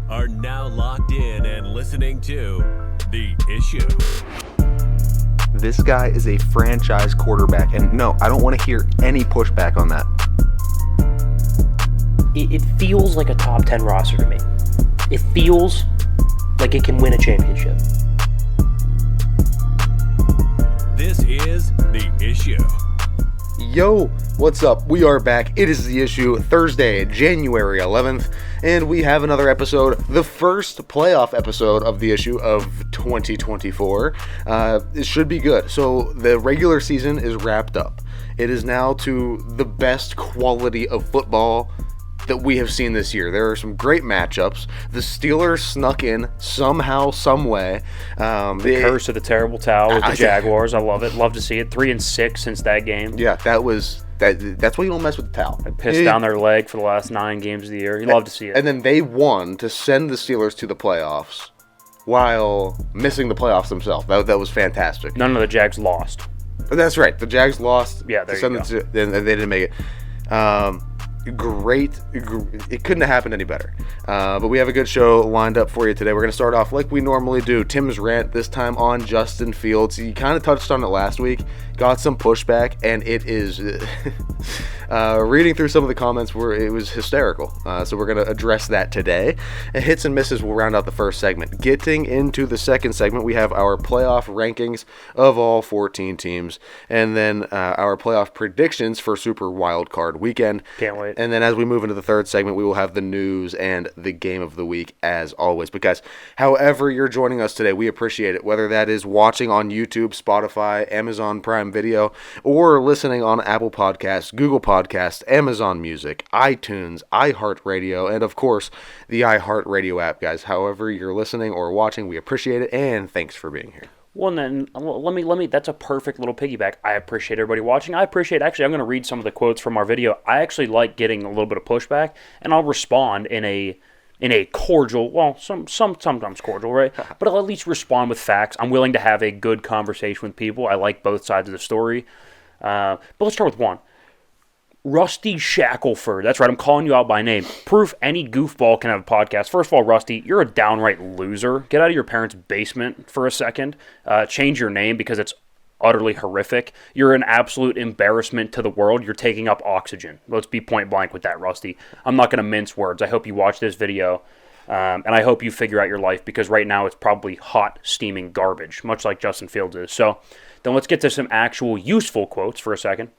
are now locked in and listening to The Issue. This guy is a franchise quarterback, and no, I don't want to hear any pushback on that. It feels like a top 10 roster to me. It feels like it can win a championship. This is The Issue. Yo, what's up? We are back. It is The Issue, Thursday, January 11th, and we have another episode, the first playoff episode of The Issue of 2024. It should be good. So the regular season is wrapped up. It is now to the best quality of football that we have seen this year. There are some great matchups. The Steelers snuck in somehow, some way. The curse of the terrible towel with the Jaguars. I love it. Love to see it. 3-6 since that game. Yeah, that's why you don't mess with the towel. I pissed down their leg for the last 9 games of the year. You love to see it. And then they won to send the Steelers to the playoffs while missing the playoffs themselves. That was fantastic. None of the Jags lost. That's right. The Jags lost. Yeah, there you go. And they didn't make it. Great. It couldn't have happened any better. But we have a good show lined up for you today. We're going to start off like we normally do. Tim's rant, this time on Justin Fields. He kind of touched on it last week, got some pushback, and it is reading through some of the comments it was hysterical. So we're going to address that today. And hits and misses will round out the first segment. Getting into the second segment, we have our playoff rankings of all 14 teams, and then our playoff predictions for Super Wild Card Weekend. Can't wait. And then as we move into the third segment, we will have the news and the game of the week as always. But guys, however you're joining us today, we appreciate it. Whether that is watching on YouTube, Spotify, Amazon Prime Video, or listening on Apple Podcasts, Google Podcasts, Amazon Music, iTunes, iHeartRadio, and of course, the iHeartRadio app, guys. However you're listening or watching, we appreciate it, and thanks for being here. Well, then, let me, that's a perfect little piggyback. I appreciate everybody watching. I'm going to read some of the quotes from our video. I actually like getting a little bit of pushback, and I'll respond in a cordial, well, sometimes cordial, right? But I'll at least respond with facts. I'm willing to have a good conversation with people. I like both sides of the story. But let's start with one. Rusty Shackelford. That's right, I'm calling you out by name. Proof any goofball can have a podcast. First of all, Rusty, you're a downright loser. Get out of your parents' basement for a second. Change your name because it's utterly horrific. You're an absolute embarrassment to the world. You're taking up oxygen. Let's be point blank with that, Rusty. I'm not going to mince words. I hope you watch this video, and I hope you figure out your life because right now it's probably hot, steaming garbage, much like Justin Fields is. So then let's get to some actual useful quotes for a second.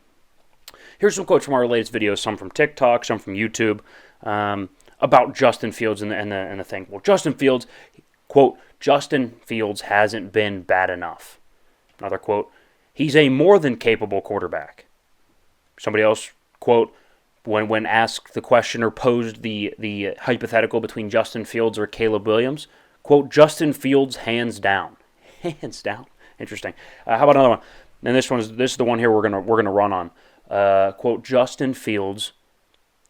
Here's some quotes from our latest videos, some from TikTok, some from YouTube, about Justin Fields and the thing. Well, Justin Fields, quote, Justin Fields hasn't been bad enough. Another quote, he's a more than capable quarterback. Somebody else, quote, when asked the question or posed the hypothetical between Justin Fields or Caleb Williams, quote, Justin Fields hands down. Hands down. Interesting. How about another one? And this is the one here we're gonna run on. Quote, Justin Fields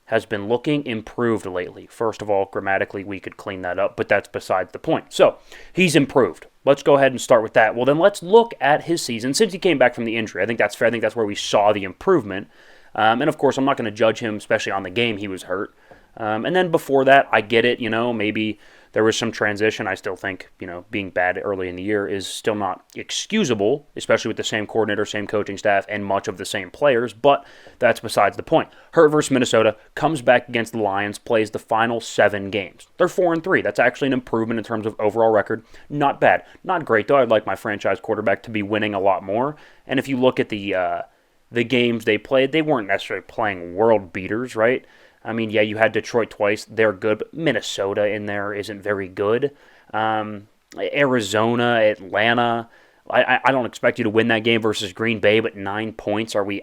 has been looking improved lately. First of all, grammatically, we could clean that up, but that's besides the point. So, he's improved. Let's go ahead and start with that. Well, then let's look at his season since he came back from the injury. I think that's fair. I think that's where we saw the improvement. And, of course, I'm not going to judge him, especially on the game he was hurt. And then before that, I get it, maybe there was some transition. I still think, being bad early in the year is still not excusable, especially with the same coordinator, same coaching staff, and much of the same players, but that's besides the point. Hurt versus Minnesota, comes back against the Lions, plays the final 7 games. They're 4-3. That's actually an improvement in terms of overall record. Not bad. Not great, though. I'd like my franchise quarterback to be winning a lot more. And if you look at the games they played, they weren't necessarily playing world beaters, right? I mean, yeah, you had Detroit twice. They're good, but Minnesota in there isn't very good. Arizona, Atlanta. I don't expect you to win that game versus Green Bay, but 9 points. Are we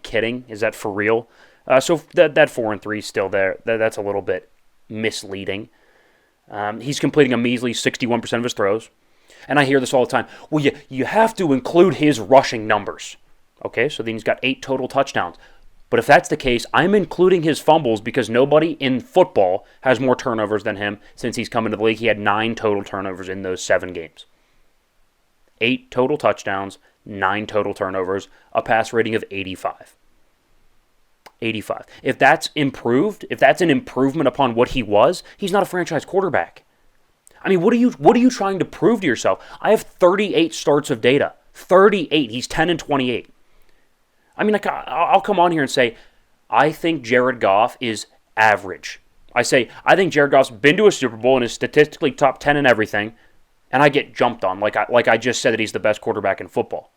kidding? Is that for real? So that 4-3 is still there. That's a little bit misleading. He's completing a measly 61% of his throws. And I hear this all the time. Well, you have to include his rushing numbers. Okay, so then he's got 8 total touchdowns. But if that's the case, I'm including his fumbles because nobody in football has more turnovers than him since he's come into the league. He had 9 total turnovers in those 7 games. 8 total touchdowns, 9 total turnovers, a pass rating of 85. 85. If that's improved, if that's an improvement upon what he was, he's not a franchise quarterback. I mean, what are you trying to prove to yourself? I have 38 starts of data. 38. He's 10-28. I mean, like, I'll come on here and say, I think Jared Goff is average. I think Jared Goff's been to a Super Bowl and is statistically top 10 in everything, and I get jumped on like I just said that he's the best quarterback in football.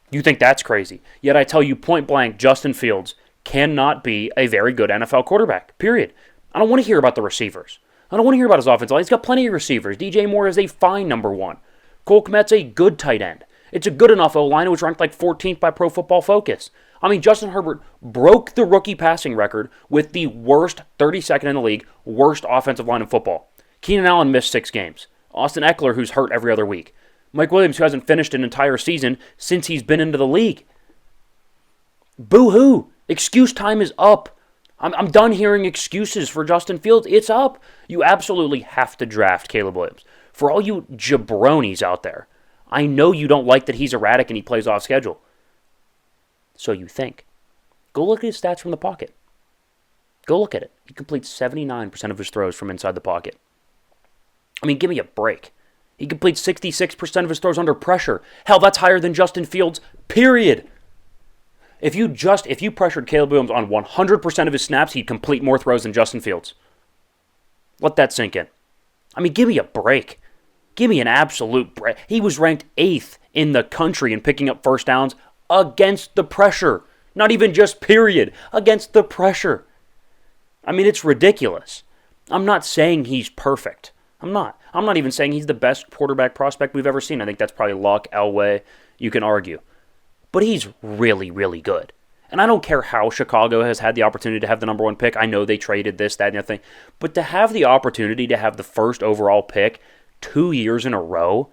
You think that's crazy. Yet I tell you point blank, Justin Fields cannot be a very good NFL quarterback, period. I don't want to hear about the receivers. I don't want to hear about his offensive line. He's got plenty of receivers. DJ Moore is a fine number one. Cole Kmet's a good tight end. It's a good enough O-line. It was ranked like 14th by Pro Football Focus. I mean, Justin Herbert broke the rookie passing record with the worst 32nd in the league, worst offensive line in football. Keenan Allen missed 6 games. Austin Eckler, who's hurt every other week. Mike Williams, who hasn't finished an entire season since he's been into the league. Boo-hoo. Excuse time is up. I'm done hearing excuses for Justin Fields. It's up. You absolutely have to draft Caleb Williams. For all you jabronis out there, I know you don't like that he's erratic and he plays off schedule. So you think. Go look at his stats from the pocket. Go look at it. He completes 79% of his throws from inside the pocket. I mean, give me a break. He completes 66% of his throws under pressure. Hell, that's higher than Justin Fields, period. If you pressured Caleb Williams on 100% of his snaps, he'd complete more throws than Justin Fields. Let that sink in. I mean, give me a break. Give me an absolute break. He was ranked 8th in the country in picking up first downs against the pressure. Not even just period. Against the pressure. I mean, it's ridiculous. I'm not saying he's perfect. I'm not. I'm not even saying he's the best quarterback prospect we've ever seen. I think that's probably Luck, Elway. You can argue. But he's really, really good. And I don't care how Chicago has had the opportunity to have the number 1 pick. I know they traded this, that, and the other thing. But to have the opportunity to have the first overall pick 2 years in a row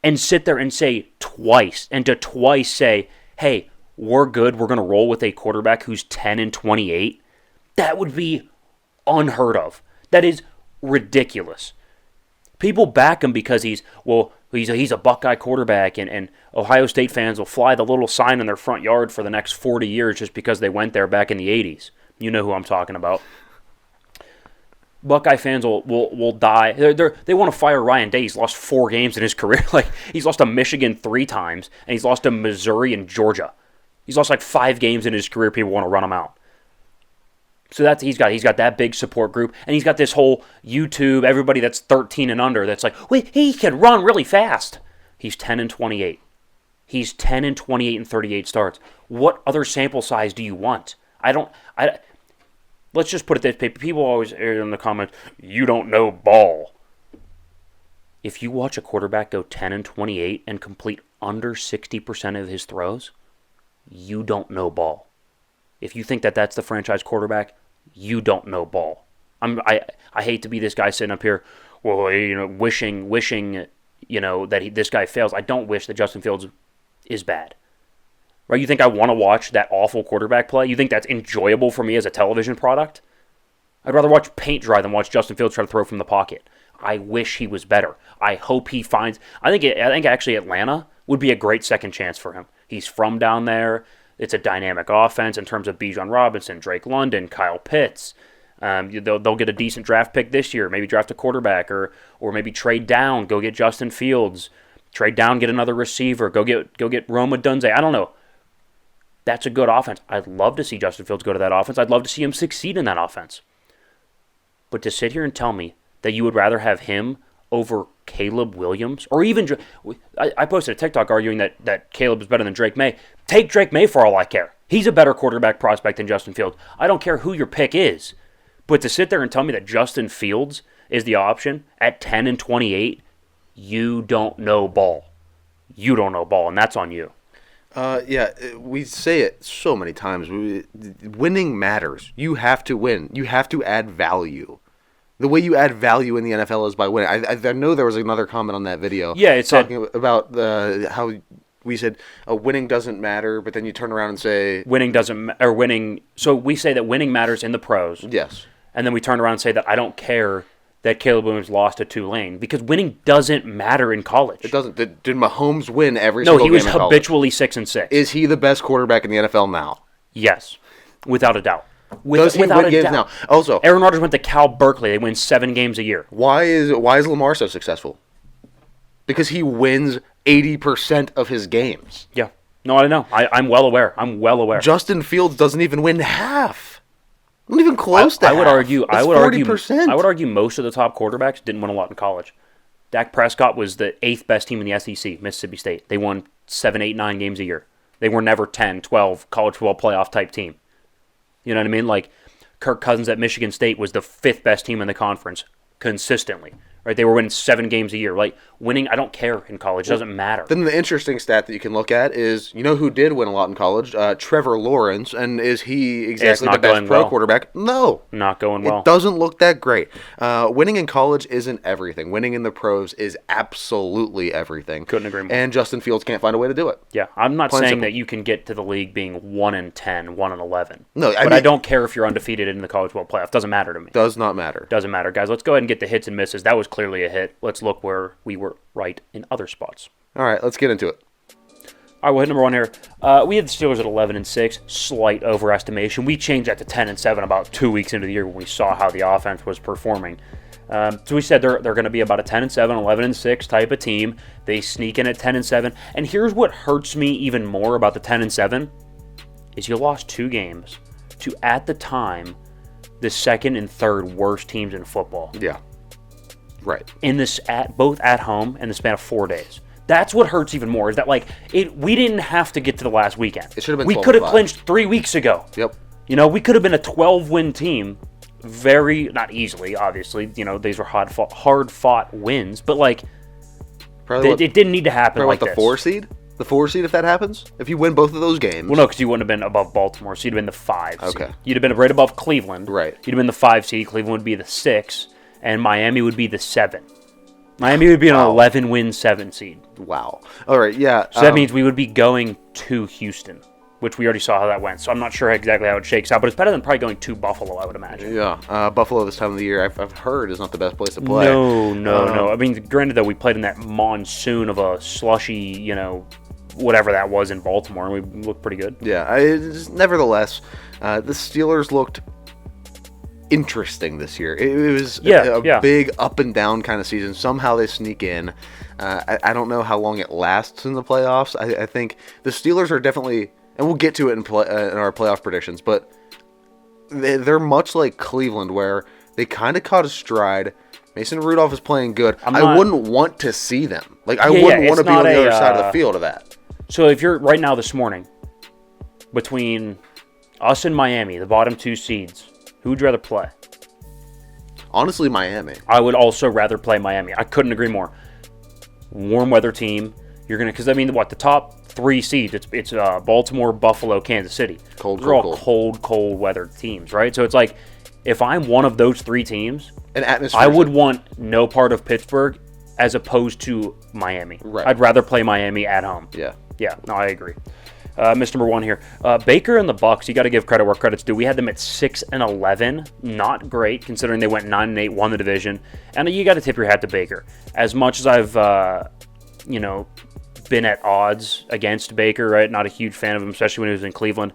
and sit there and say twice, and to twice say, hey, we're good, we're going to roll with a quarterback who's 10-28, that would be unheard of. That is ridiculous. People back him because he's a Buckeye quarterback, and Ohio State fans will fly the little sign in their front yard for the next 40 years just because they went there back in the 80s. You know who I'm talking about. Buckeye fans will die. They want to fire Ryan Day. He's lost 4 games in his career. Like, he's lost to Michigan 3 times, and he's lost to Missouri and Georgia. He's lost like 5 games in his career. People want to run him out. So he's got that big support group, and he's got this whole YouTube, everybody that's 13 and under that's like, wait, he can run really fast. He's 10-28. He's 10-28 in 38 starts. What other sample size do you want? Let's just put it this way. People always in the comments, you don't know ball. If you watch a quarterback go 10-28 and complete under 60% of his throws, you don't know ball. If you think that that's the franchise quarterback, you don't know ball. I hate to be this guy sitting up here, well, wishing, that this guy fails. I don't wish that Justin Fields is bad. Right? You think I want to watch that awful quarterback play? You think that's enjoyable for me as a television product? I'd rather watch paint dry than watch Justin Fields try to throw from the pocket. I wish he was better. I hope he finds. I think actually Atlanta would be a great second chance for him. He's from down there. It's a dynamic offense in terms of Bijan Robinson, Drake London, Kyle Pitts. They'll get a decent draft pick this year. Maybe draft a quarterback or maybe trade down, go get Justin Fields. Trade down, get another receiver. Go get Roma Dunze. I don't know. That's a good offense. I'd love to see Justin Fields go to that offense. I'd love to see him succeed in that offense. But to sit here and tell me that you would rather have him over Caleb Williams, or even I posted a TikTok arguing that Caleb is better than Drake May. Take Drake May for all I care. He's a better quarterback prospect than Justin Fields. I don't care who your pick is. But to sit there and tell me that Justin Fields is the option at 10-28, you don't know ball. You don't know ball, and that's on you. We say it so many times. Winning matters. You have to win. You have to add value. The way you add value in the NFL is by winning. I know there was another comment on that video. Yeah, it's talking about how we said winning doesn't matter, but then you turn around and say winning doesn't or winning. So we say that winning matters in the pros. Yes, and then we turn around and say that I don't care that Caleb Williams lost to Tulane because winning doesn't matter in college. It doesn't. Did Mahomes win every single game in college? No, he was habitually 6-6. Is he the best quarterback in the NFL now? Yes. Without a doubt. Does he without win a games doubt. now? Also, Aaron Rodgers went to Cal Berkeley. They win 7 games a year. why is Lamar so successful? Because he wins 80% of his games. Yeah. No, I know. I'm well aware. I'm well aware. Justin Fields doesn't even win half. Not even close to I would half. argue. That's I would 40%. argue. I would argue most of the top quarterbacks didn't win a lot in college. Dak Prescott was the 8th best team in the SEC, Mississippi State. They won 7, 8, 9 games a year. They were never 10, 12 college football playoff type team. You know what I mean? Like Kirk Cousins at Michigan State was the 5th best team in the conference consistently. Right? They were winning 7 games a year. Like winning, I don't care in college. It doesn't matter. Then the interesting stat that you can look at is, you know who did win a lot in college? Trevor Lawrence. And is he exactly the best pro quarterback? No. Not going well. It doesn't look that great. Winning in college isn't everything. Winning in the pros is absolutely everything. Couldn't agree more. And Justin Fields can't find a way to do it. Yeah, I'm not Plain saying simple. that you can get to the league being 1-10, 1-11. No, I don't care if you're undefeated in the college football playoff. Doesn't matter to me. Does not matter. Doesn't matter, guys. Let's go ahead and get the hits and misses. That was clearly a hit. Let's look where we were right in other spots. All right, let's get into it. All right, well, hit number 1 here. We had the Steelers at 11-6. Slight overestimation. We changed that to 10-7 about 2 weeks into the year when we saw how the offense was performing. So we said they're going to be about a 10-7, 11-6 type of team. They sneak in at 10-7. And here's what hurts me even more about the 10-7 is you lost 2 games to, at the time, the second and third worst teams in football. Yeah. Right. In this both at home in the span of 4 days. That's what hurts even more. Is that we didn't have to get to the last weekend. It should have been. We could have clinched 3 weeks ago. Yep. You know, we could have been a 12-win team. Not easily, obviously. You know, these were hard-fought wins, but it didn't need to happen like the this. 4 seed. The 4 seed, if that happens, if you win both of those games. Well, no, because you wouldn't have been above Baltimore, so you'd have been the 5 seed. Okay. You'd have been right above Cleveland. Right. You'd have been the 5 seed. Cleveland would be the 6, and Miami would be the 7. Miami would be an 11-win 7 seed. Wow. All right, yeah. So that means we would be going to Houston, which we already saw how that went. So I'm not sure exactly how it shakes out, but it's better than probably going to Buffalo, I would imagine. Yeah. Buffalo this time of the year, I've heard, is not the best place to play. No. I mean, granted, though, we played in that monsoon of a slushy, whatever that was in Baltimore, and we looked pretty good. Yeah. Nevertheless, the Steelers looked interesting this year. It was a big up and down kind of season. Somehow they sneak in. I don't know how long it lasts in the playoffs. I think the Steelers are definitely, and we'll get to it in our playoff predictions, but they're much like Cleveland, where they kind of caught a stride. Mason Rudolph is playing good. I wouldn't want to see them. I wouldn't want to be on the other side of the field of that. So if you're right now this morning, between us and Miami, the bottom 2 seeds, who would you rather play? Honestly, Miami. I would also rather play Miami. I couldn't agree more. Warm weather team. You're gonna, because the top 3 seeds? It's Baltimore, Buffalo, Kansas City. Those are all cold weather teams, right? So it's like, if I'm one of those 3 teams, I would want no part of Pittsburgh as opposed to Miami. Right. I'd rather play Miami at home. Yeah. No, I agree. Missed number 1 here. Baker and the Bucks, you got to give credit where credit's due. We had them at 6-11. Not great, considering they went 9-8, won the division. And you got to tip your hat to Baker. As much as I've, been at odds against Baker, right? Not a huge fan of him, especially when he was in Cleveland.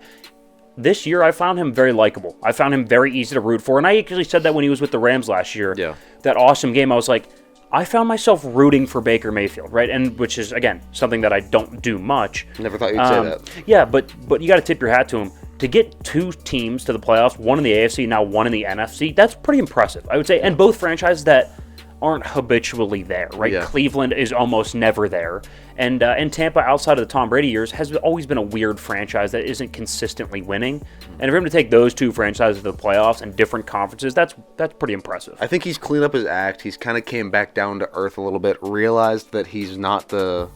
This year, I found him very likable. I found him very easy to root for. And I actually said that when he was with the Rams last year. Yeah. That awesome game, I was like, I found myself rooting for Baker Mayfield, right? And which is, again, something that I don't do much. Never thought you'd say that. Yeah, but you got to tip your hat to him. To get 2 teams to the playoffs, one in the AFC, now one in the NFC, that's pretty impressive, I would say. And both franchises that aren't habitually there, right? Yeah. Cleveland is almost never there. And Tampa, outside of the Tom Brady years, has always been a weird franchise that isn't consistently winning. And for him to take those 2 franchises to the playoffs and different conferences, that's pretty impressive. I think he's cleaned up his act. He's kind of came back down to earth a little bit, realized that he's not the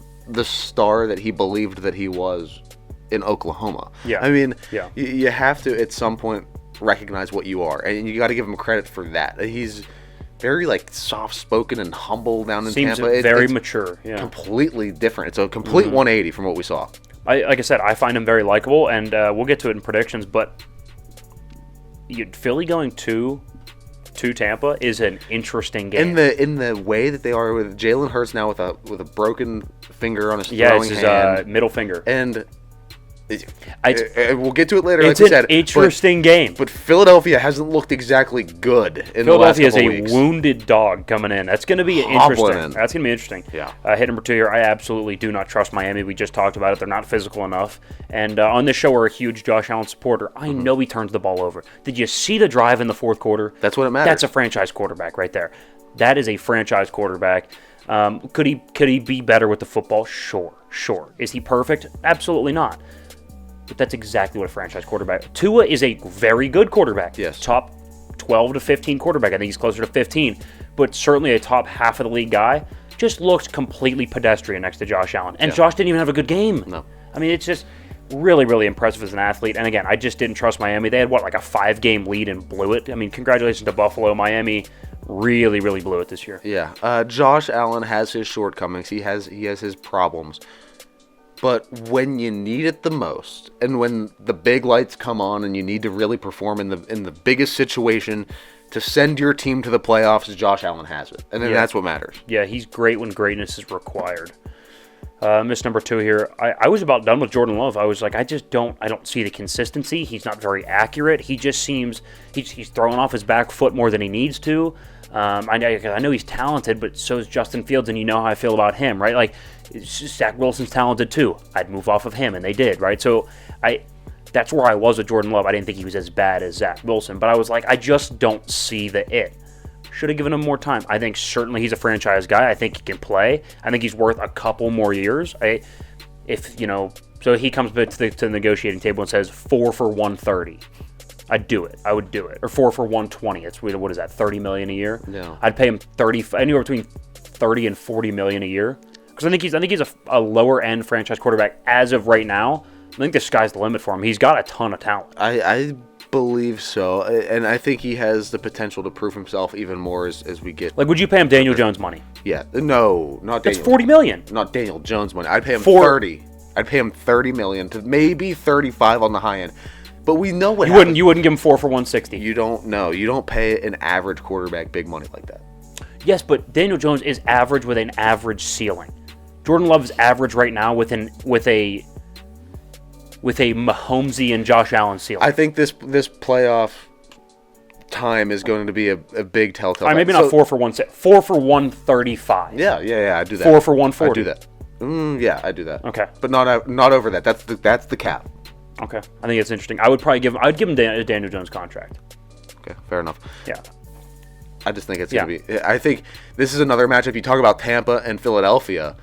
star that he believed that he was in Oklahoma. Yeah. I mean, you have to, at some point, recognize what you are. And you got to give him credit for that. He's very soft-spoken and humble down in Tampa. Seems very mature. Yeah. Completely different. It's a complete 180 from what we saw. Like I said, I find him very likable, and we'll get to it in predictions. But Philly going to Tampa is an interesting game. In the way that they are with Jalen Hurts now with a broken finger on his throwing hand. Middle finger. And We'll get to it later. It's like we said, an interesting game. But Philadelphia hasn't looked exactly good in the last couple weeks. Philadelphia is a wounded dog coming in. That's going to be interesting. That's going to be interesting. Yeah. Hit number 2 here. I absolutely do not trust Miami. We just talked about it. They're not physical enough. And on this show, we're a huge Josh Allen supporter. I know he turns the ball over. Did you see the drive in the fourth quarter? That's what it matters. That's a franchise quarterback right there. That is a franchise quarterback. Could he be better with the football? Sure. Is he perfect? Absolutely not. But that's exactly what a franchise quarterback. Tua is a very good quarterback. Yes. Top 12 to 15 quarterback. I think he's closer to 15. But certainly a top half of the league guy. Just looks completely pedestrian next to Josh Allen. And Josh didn't even have a good game. No. I mean, it's just really, really impressive as an athlete. And again, I just didn't trust Miami. They had, like a 5-game lead and blew it? I mean, congratulations to Buffalo. Miami really, really blew it this year. Yeah. Josh Allen has his shortcomings. He has his problems. But when you need it the most, and when the big lights come on and you need to really perform in the biggest situation to send your team to the playoffs, Josh Allen has it. And then that's what matters. Yeah, he's great when greatness is required. Miss number 2 here. I was about done with Jordan Love. I was like, I don't see the consistency. He's not very accurate. He just seems he's throwing off his back foot more than he needs to. I know he's talented, but so is Justin Fields, and you know how I feel about him, right? Like, Zach Wilson's talented too. I'd move off of him, and they did, right? So that's where I was with Jordan Love. I didn't think he was as bad as Zach Wilson, but I was like, I just don't see the it. Should have given him more time. I think certainly he's a franchise guy. I think he can play. I think he's worth a couple more years. So he comes back to the negotiating table and says 4 for $130. I'd do it. I would do it. Or 4 for $120. It's what is that? $30 million a year. No. I'd pay him anywhere between $30 and $40 million a year. Because I think he's a lower end franchise quarterback as of right now. I think the sky's the limit for him. He's got a ton of talent. I believe so, and I think he has the potential to prove himself even more as we get. Like, would you pay him Daniel Jones money? Yeah, no, not That's Daniel. $40 million. Not Daniel Jones money. I'd pay him 30. I'd pay him $30 million to maybe 35 on the high end. But we know what happens. You wouldn't give him 4 for $160. You don't know. You don't pay an average quarterback big money like that. Yes, but Daniel Jones is average with an average ceiling. Jordan Love is average right now with a Mahomesy and Josh Allen ceiling. I think this playoff time is going to be a big telltale. Maybe not 4 for 135. Yeah, I do that. 4 for 140. I do that. Yeah, I do that. Okay, but not over that. That's the cap. Okay, I think it's interesting. I'd give him a Daniel Jones contract. Okay, fair enough. Yeah. I just think it's going to be... I think this is another matchup. You talk about Tampa and Philadelphia.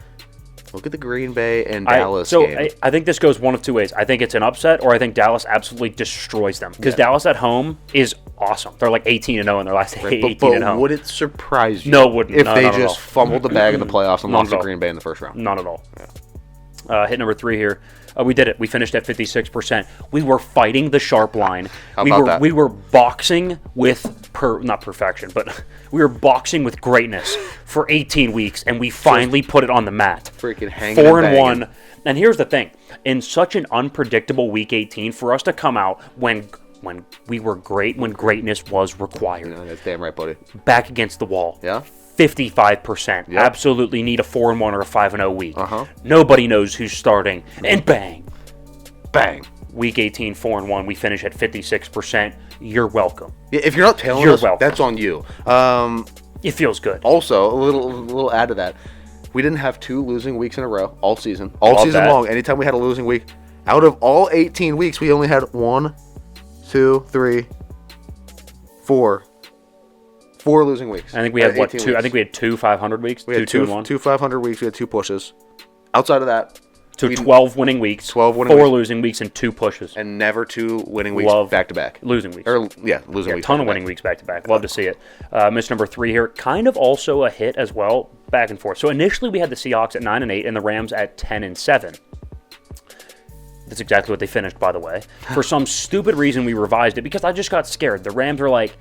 Look at the Green Bay and Dallas game. I think this goes one of two ways. I think it's an upset, or I think Dallas absolutely destroys them. Because Dallas at home is awesome. They're like 18-0 in their last 18 at home. Would it surprise you? No, it wouldn't. If they just fumbled the bag in the playoffs and lost to Green Bay in the first round? Not at all. Yeah. Hit number 3 here. We did it. We finished at 56%. We were fighting the sharp line. We were boxing with not perfection, but we were boxing with greatness for 18 weeks, and we finally put it on the mat. Freaking hanging 4-1. And here's the thing: in such an unpredictable Week 18, for us to come out when we were great, when greatness was required, that's damn right, buddy. Back against the wall. Yeah. 55%. Yep. Absolutely need a 4-1 or a 5-0 week. Nobody knows who's starting. And bang. Week 18, 4-1. We finish at 56%. You're welcome. Yeah, if you're not telling us, that's on you. It feels good. Also, a little add to that. We didn't have 2 losing weeks in a row all season. All season long. Anytime we had a losing week, out of all 18 weeks, we only had 1, 2, 3, 4. 4 losing weeks. I think we had 2. Weeks. I think we had 2 500 weeks. We had 2 500 weeks. We had 2 pushes. Outside of that, 12 winning weeks. 4 losing weeks and 2 pushes. And never 2 winning weeks back to back. Losing weeks. Losing weeks. A ton of winning weeks back to back. Love to see it. Miss number 3 here, kind of also a hit as well, back and forth. So initially we had the Seahawks at 9-8 and the Rams at 10-7. That's exactly what they finished, by the way. For some stupid reason, we revised it because I just got scared. The Rams were like.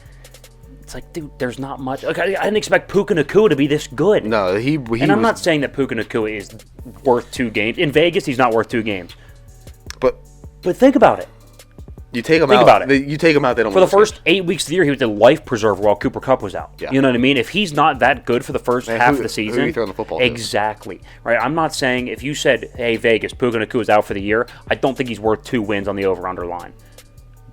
It's like, dude, there's not much. Like, I didn't expect Puka Nacua to be this good. No, and I'm not saying that Puka Nacua is worth 2 games. In Vegas, he's not worth 2 games. But think about it. You take him Think out. about it. You take him out. They don't For the lose first games. 8 weeks of the year, he was the life preserver while Cooper Kupp was out. Yeah. You know what I mean? If he's not that good for the first half of the season, who are you throwing the football to? Exactly. Right. I'm not saying if you said, "Hey, Vegas, Puka Nacua is out for the year," I don't think he's worth 2 wins on the over/under line.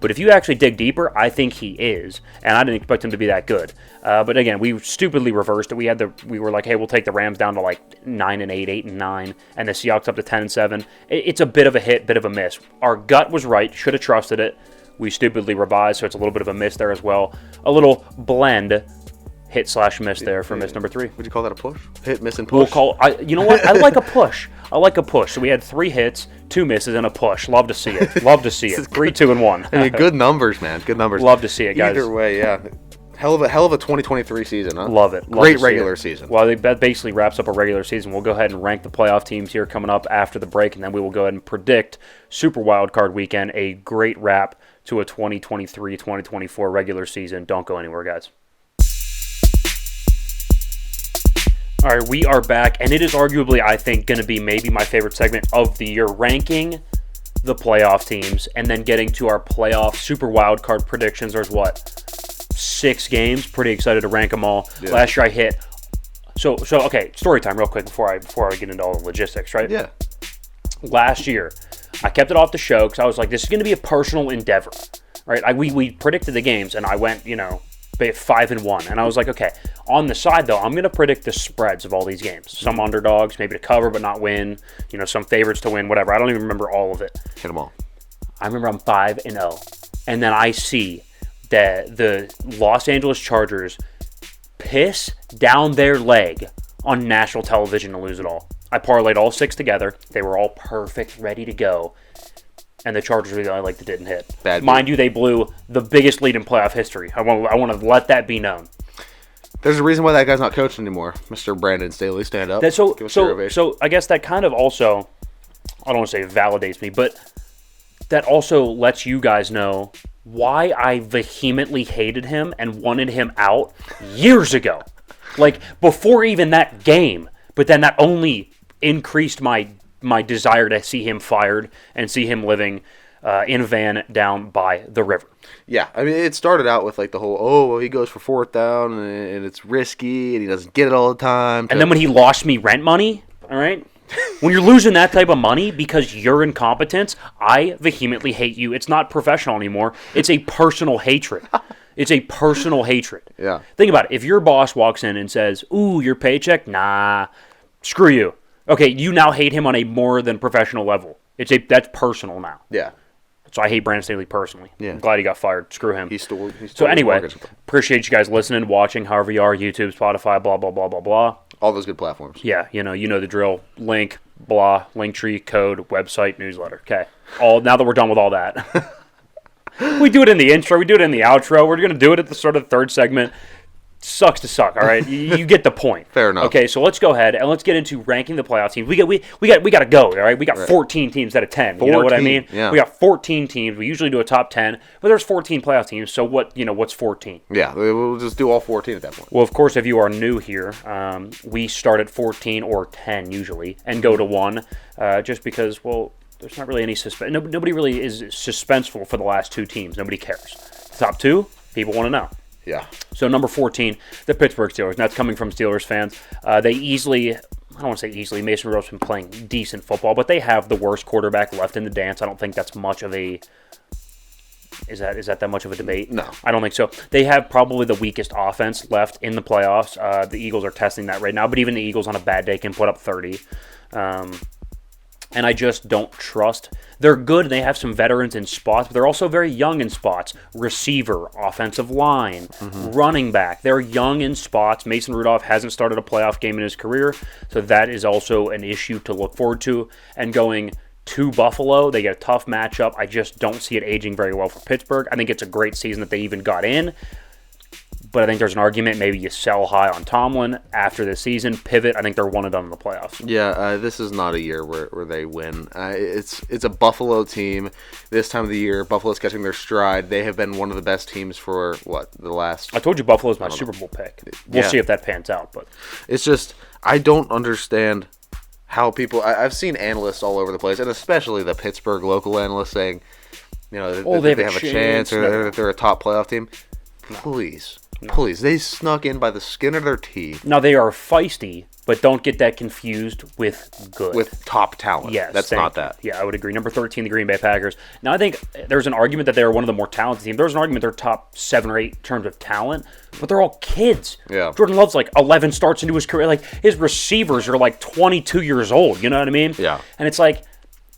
But if you actually dig deeper, I think he is, and I didn't expect him to be that good. But again, we stupidly reversed it. We were like, hey, we'll take the Rams down to like 9-8, 8-9, and the Seahawks up to 10-7. It's a bit of a hit, bit of a miss. Our gut was right; should have trusted it. We stupidly revised, so it's a little bit of a miss there as well. A little blend hit/miss there for miss number 3. Would you call that a push? Hit, miss, and push. You know what? I like a push. I like a push. So we had 3 hits, 2 misses, and a push. Love to see it. Love to see it. 3, 2, and 1. I mean, good numbers, man. Good numbers. Love to see it, guys. Either way, yeah. Hell of a 2023 season, huh? Love it. Love Great to see regular it. season. Well, that basically wraps up a regular season. We'll go ahead and rank the playoff teams here coming up after the break, and then we will go ahead and predict Super Wild Card Weekend, a great wrap to a 2023-2024 regular season. Don't go anywhere, guys. All right, we are back, and it is arguably, I think, going to be maybe my favorite segment of the year, ranking the playoff teams and then getting to our playoff Super Wild Card predictions. There's, 6 games? Pretty excited to rank them all. Yeah. Last year I hit... So okay, story time real quick before I get into all the logistics, right? Yeah. Last year, I kept it off the show because I was like, this is going to be a personal endeavor, right? We predicted the games, and I went, 5-1, and I was like, okay. On the side, though, I'm going to predict the spreads of all these games. Some underdogs, maybe to cover but not win. Some favorites to win, whatever. I don't even remember all of it. Hit them all. I remember I'm 5-0, and then I see that the Los Angeles Chargers piss down their leg on national television to lose it all. I parlayed all 6 together. They were all perfect, ready to go. And the Chargers were the only leg that didn't hit. Bad Mind you, they blew the biggest lead in playoff history. I want to let that be known. There's a reason why that guy's not coaching anymore, Mr. Brandon Staley. Stand up. So I guess that kind of also, I don't want to say validates me, but that also lets you guys know why I vehemently hated him and wanted him out years ago. Like, before even that game. But then that only increased my desire to see him fired and see him living in a van down by the river. Yeah, I mean, it started out with like the whole, he goes for 4th down and it's risky and he doesn't get it all the time. And then when he lost me rent money, all right? When you're losing that type of money because you're incompetence, I vehemently hate you. It's not professional anymore. It's a personal hatred. It's a personal hatred. Yeah. Think about it. If your boss walks in and says, ooh, your paycheck? Nah, screw you. Okay, you now hate him on a more than professional level. That's personal now. Yeah. So I hate Brandon Staley personally. Yeah. I'm glad he got fired. Screw him. He stole so anyway, appreciate you guys listening, watching, however you are, YouTube, Spotify, blah, blah, blah, blah, blah. All those good platforms. Yeah, you know the drill. Link, blah, link tree, code, website, newsletter. Okay. Now that we're done with all that. We do it in the intro. We do it in the outro. We're going to do it at the sort of third segment. Sucks to suck, all right? You get the point. Fair enough. Okay, so let's go ahead and let's get into ranking the playoff teams. We got to go, all right? We got 14 teams out of 10. 14, you know what I mean? Yeah. We got 14 teams. We usually do a top 10, but there's 14 playoff teams. So what's 14? Yeah, we'll just do all 14 at that point. Well, of course, if you are new here, we start at 14 or 10 usually and go to 1 just because, well, there's not really any suspense. Nobody really is suspenseful for the last 2 teams. Nobody cares. Top 2, people want to know. Yeah. So number 14, the Pittsburgh Steelers. And that's coming from Steelers fans. They easily, I don't want to say easily, Mason Rudolph's been playing decent football, but they have the worst quarterback left in the dance. I don't think that's much of a, is that much of a debate? No. I don't think so. They have probably the weakest offense left in the playoffs. The Eagles are testing that right now, but even the Eagles on a bad day can put up 30. And I just don't trust. They're good. They have some veterans in spots, but they're also very young in spots. Receiver, offensive line, running back. They're young in spots. Mason Rudolph hasn't started a playoff game in his career, so that is also an issue to look forward to. And going to Buffalo, they get a tough matchup. I just don't see it aging very well for Pittsburgh. I think it's a great season that they even got in. But I think there's an argument. Maybe you sell high on Tomlin after this season, pivot. I think they're 1 and done in the playoffs. Yeah, this is not a year where they win. It's a Buffalo team. This time of the year, Buffalo's catching their stride. They have been one of the best teams for, the last... I told you Buffalo's my Super Bowl pick. We'll see if that pans out. But it's just, I don't understand how people... I've seen analysts all over the place, and especially the Pittsburgh local analysts saying... they have a chance or they're a top playoff team. Please, they snuck in by the skin of their teeth. Now, they are feisty, but don't get that confused with good. With top talent. Yes, that's not that. Yeah, I would agree. Number 13, the Green Bay Packers. Now, I think there's an argument that they're one of the more talented teams. There's an argument they're top 7 or 8 in terms of talent, but they're all kids. Yeah. Jordan Love's 11 starts into his career. His receivers are 22 years old. You know what I mean? Yeah. And it's I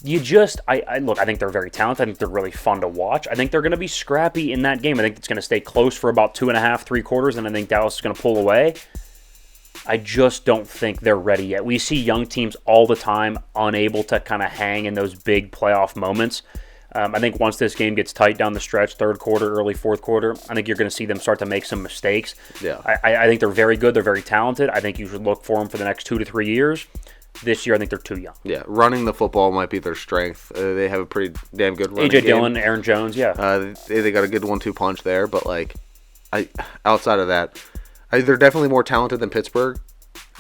think they're very talented. I think they're really fun to watch. I think they're going to be scrappy in that game. I think it's going to stay close for about 2.5, 3 quarters, and I think Dallas is going to pull away. I just don't think they're ready yet. We see young teams all the time unable to kind of hang in those big playoff moments. I think once this game gets tight down the stretch, third quarter, early fourth quarter, I think you're going to see them start to make some mistakes. Yeah. I think they're very good. They're very talented. I think you should look for them for the next 2 to 3 years. This year, I think they're too young. Yeah, running the football might be their strength. They have a pretty damn good running A.J. game. Dillon, Aaron Jones, yeah. They got a good 1-2 punch there, but outside of that, they're definitely more talented than Pittsburgh.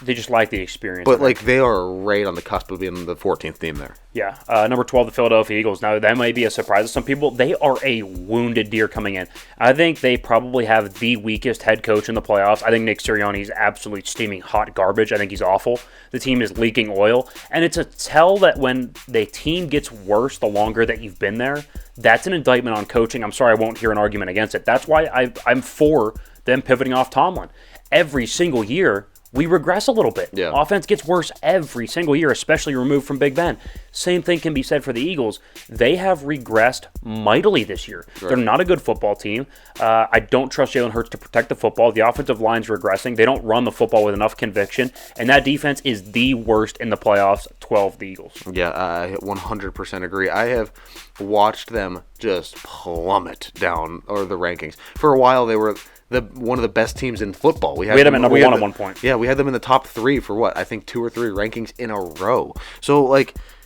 They just lack the experience. But they are right on the cusp of being the 14th team there. Yeah. Number 12, the Philadelphia Eagles. Now, that might be a surprise to some people. They are a wounded deer coming in. I think they probably have the weakest head coach in the playoffs. I think Nick Sirianni is absolutely steaming hot garbage. I think he's awful. The team is leaking oil. And it's a tell that when the team gets worse the longer that you've been there, that's an indictment on coaching. I'm sorry I won't hear an argument against it. That's why I'm for them pivoting off Tomlin. Every single year, we regress a little bit. Yeah. Offense gets worse every single year, especially removed from Big Ben. Same thing can be said for the Eagles. They have regressed mightily this year. Right. They're not a good football team. I don't trust Jalen Hurts to protect the football. The offensive line's regressing. They don't run the football with enough conviction. And that defense is the worst in the playoffs, 12 the Eagles. Yeah, I 100% agree. I have watched them just plummet down the rankings. For a while, they were one of the best teams in football. We had them at number 1 at one point. Yeah, we had them in the top 3 for I think 2 or 3 rankings in a row. So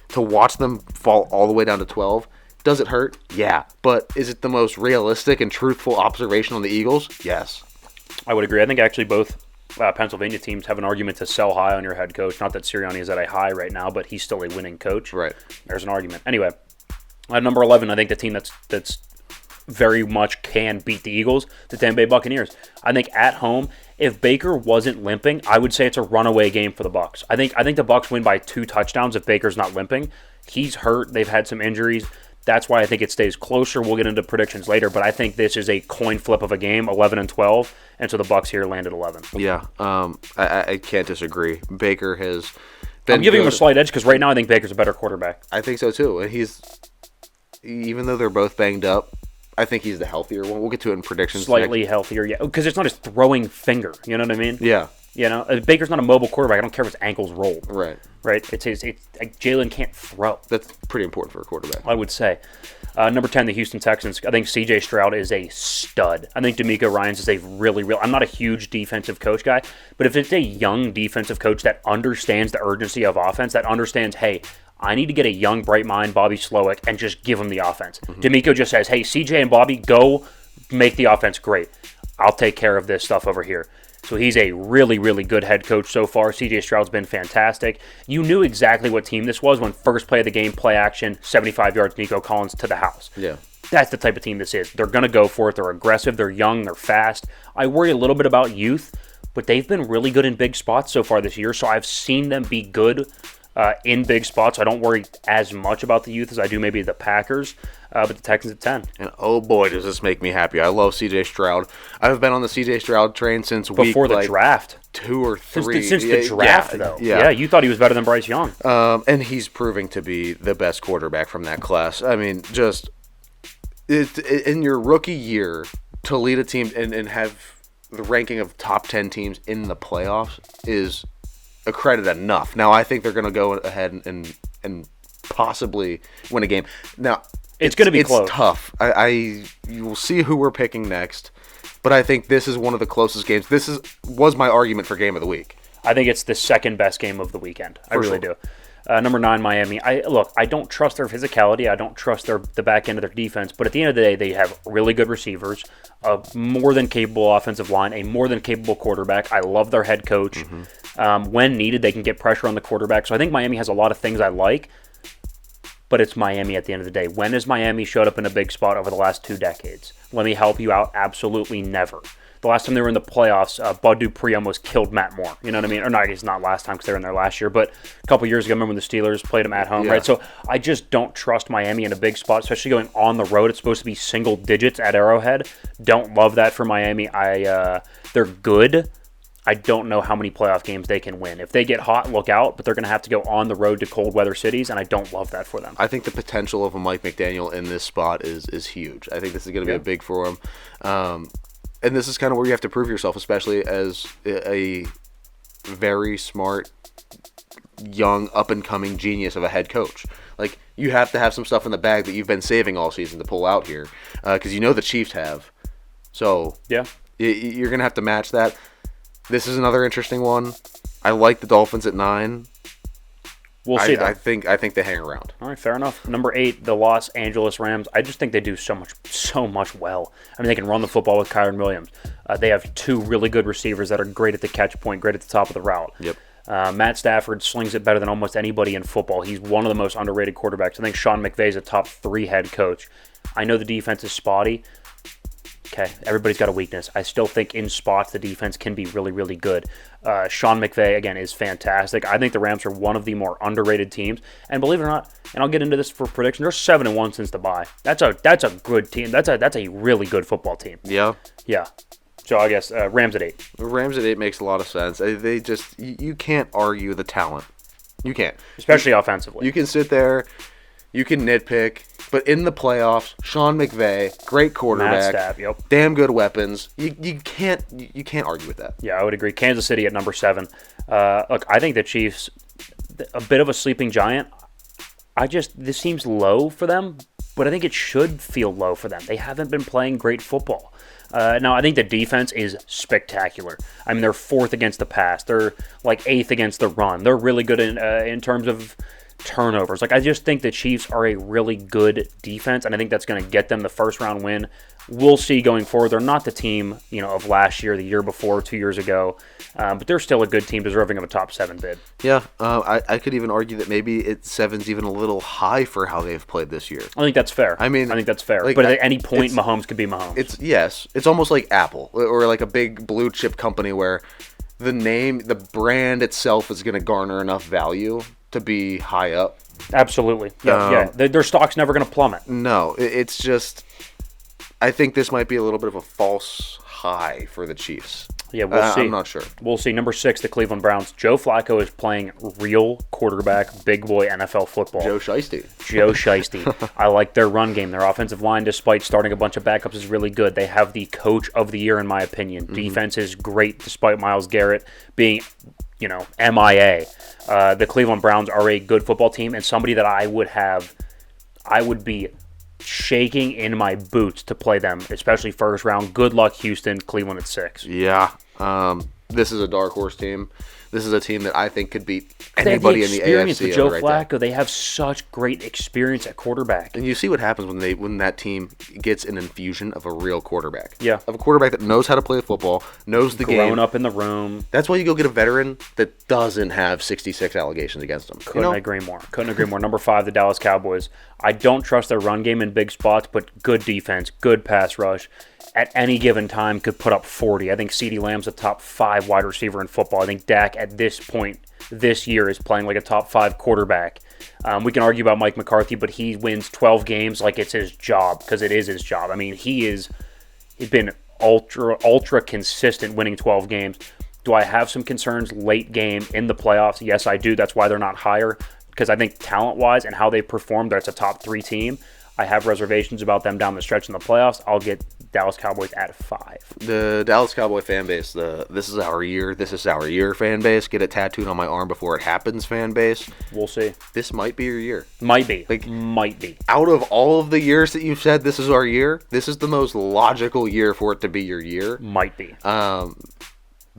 to watch them fall all the way down to 12, does it hurt? Yeah. But is it the most realistic and truthful observation on the Eagles? Yes. I would agree. I think actually both Pennsylvania teams have an argument to sell high on your head coach. Not that Sirianni is at a high right now, but he's still a winning coach. Right. There's an argument. Anyway, at number 11, I think the team that's very much can beat the Eagles, the Tampa Bay Buccaneers. I think at home, if Baker wasn't limping, I would say it's a runaway game for the Bucs. I think the Bucs win by 2 touchdowns if Baker's not limping. He's hurt. They've had some injuries. That's why I think it stays closer. We'll get into predictions later, but I think this is a coin flip of a game, 11-12, and so the Bucs here land at 11. Yeah, I can't disagree. Baker has been I'm giving him a slight edge because right now I think Baker's a better quarterback. I think so too, and even though they're both banged up, I think he's the healthier one. We'll get to it in predictions. Slightly healthier, yeah. Because it's not his throwing finger. You know what I mean? Yeah. Baker's not a mobile quarterback. I don't care if his ankle's rolled. Right. It's Jalen can't throw. That's pretty important for a quarterback. I would say. Number 10, the Houston Texans. I think C.J. Stroud is a stud. I think D'Amico Ryans is a really, real. I'm not a huge defensive coach guy, but if it's a young defensive coach that understands the urgency of offense, that understands, hey, I need to get a young, bright mind, Bobby Slowick, and just give him the offense. Mm-hmm. D'Amico just says, hey, CJ and Bobby, go make the offense great. I'll take care of this stuff over here. So he's a really, really good head coach so far. CJ Stroud's been fantastic. You knew exactly what team this was when first play of the game, play action, 75 yards, Nico Collins to the house. Yeah. That's the type of team this is. They're going to go for it. They're aggressive. They're young. They're fast. I worry a little bit about youth, but they've been really good in big spots so far this year. So I've seen them be good in big spots. I don't worry as much about the youth as I do maybe the Packers, but the Texans at 10. And oh boy, does this make me happy. I love C.J. Stroud. I've been on the C.J. Stroud train since before the draft. 2 or 3. Since the draft, though. Yeah, you thought he was better than Bryce Young. And he's proving to be the best quarterback from that class. I mean, just in your rookie year to lead a team and have the ranking of top 10 teams in the playoffs is a credit enough. Now, I think they're going to go ahead and possibly win a game. Now, it's going to be close. It's tough. You will see who we're picking next, but I think this is one of the closest games. This was my argument for game of the week. I think it's the second best game of the weekend. I really do. Number 9, Miami. I don't trust their physicality. I don't trust the back end of their defense. But at the end of the day, they have really good receivers, a more than capable offensive line, a more than capable quarterback. I love their head coach. Mm-hmm. When needed, they can get pressure on the quarterback. So I think Miami has a lot of things I like. but it's Miami at the end of the day. When has Miami showed up in a big spot over the last 2 decades? Let me help you out. Absolutely never. The last time they were in the playoffs, Bud Dupree almost killed Matt Moore. You know what I mean? Or not, it's not last time because they were in there last year, but a couple years ago, remember when the Steelers played them at home, right? So I just don't trust Miami in a big spot, especially going on the road. It's supposed to be single digits at Arrowhead. Don't love that for Miami. They're good. I don't know how many playoff games they can win. If they get hot, look out, but they're going to have to go on the road to cold weather cities, and I don't love that for them. I think the potential of a Mike McDaniel in this spot is huge. I think this is going to be a big for him. And this is kind of where you have to prove yourself, especially as a very smart, young, up-and-coming genius of a head coach. Like, you have to have some stuff in the bag that you've been saving all season to pull out here, because you know the Chiefs have. So yeah, you're going to have to match that. This is another interesting one. I like the Dolphins at 9. We'll see. I think they hang around. All right, fair enough. Number 8, the Los Angeles Rams. I just think they do so much well. I mean, they can run the football with Kyren Williams. They have 2 really good receivers that are great at the catch point, great at the top of the route. Yep. Matt Stafford slings it better than almost anybody in football. He's one of the most underrated quarterbacks. I think Sean McVay is a top 3 head coach. I know the defense is spotty. Okay, everybody's got a weakness. I still think in spots the defense can be really, really good. Sean McVay, again, is fantastic. I think the Rams are one of the more underrated teams. And believe it or not, and I'll get into this for prediction, they're 7-1 since the bye. That's a good team. That's a really good football team. Yeah. Yeah. So I guess Rams at 8. Rams at 8 makes a lot of sense. They just, you can't argue the talent. You can't. Especially offensively. You can sit there, you can nitpick, but in the playoffs, Sean McVay, great quarterback, Matt Staff, yep. Damn good weapons. You can't argue with that. Yeah, I would agree. Kansas City at number 7. Look, I think the Chiefs, a bit of a sleeping giant. This seems low for them, but I think it should feel low for them. They haven't been playing great football. Now, I think the defense is spectacular. I mean, they're 4th against the pass. They're like 8th against the run. They're really good in terms of turnovers. Like, I just think the Chiefs are a really good defense, and I think that's going to get them the first-round win. We'll see going forward. They're not the team, of last year, the year before, 2 years ago, but they're still a good team deserving of a top 7 bid. Yeah, I could even argue that maybe 7's even a little high for how they've played this year. I think that's fair. I think that's fair. Like, but at any point, Mahomes could be Mahomes. It's almost like Apple or like a big blue chip company where the brand itself is going to garner enough value to be high up. Absolutely. Yeah. Their stock's never going to plummet. No, it's just, I think this might be a little bit of a false high for the Chiefs. Yeah, we'll see. I'm not sure. We'll see. Number 6, the Cleveland Browns. Joe Flacco is playing real quarterback, big boy NFL football. Joe Shiesty. I like their run game. Their offensive line, despite starting a bunch of backups, is really good. They have the coach of the year, in my opinion. Mm-hmm. Defense is great, despite Myles Garrett being, MIA. The Cleveland Browns are a good football team, and somebody that I would be shaking in my boots to play them, especially first round. Good luck, Houston. Cleveland at 6. Yeah. This is a dark horse team. This is a team that I think could beat anybody in the AFC. With Joe Flacco, they have such great experience at quarterback. And you see what happens when that team gets an infusion of a real quarterback. Yeah. Of a quarterback that knows how to play football, knows the game. Grown up in the room. That's why you go get a veteran that doesn't have 66 allegations against him. Couldn't agree more. Number 5, the Dallas Cowboys. I don't trust their run game in big spots, but good defense, good pass rush. At any given time could put up 40. I think CeeDee Lamb's a top 5 wide receiver in football. I think Dak at this point this year is playing like a top 5 quarterback. We can argue about Mike McCarthy, but he wins 12 games like it's his job, because it is his job. I mean, he's been ultra consistent winning 12 games. Do I have some concerns late game in the playoffs? Yes, I do. That's why they're not higher, because I think talent-wise and how they perform, that's a top 3 team. I have reservations about them down the stretch in the playoffs. I'll get Dallas Cowboys at 5. The Dallas Cowboy fan base, this is our year fan base, get it tattooed on my arm before it happens fan base. We'll see. This might be your year. Might be. Out of all of the years that you've said this is our year, this is the most logical year for it to be your year. Might be.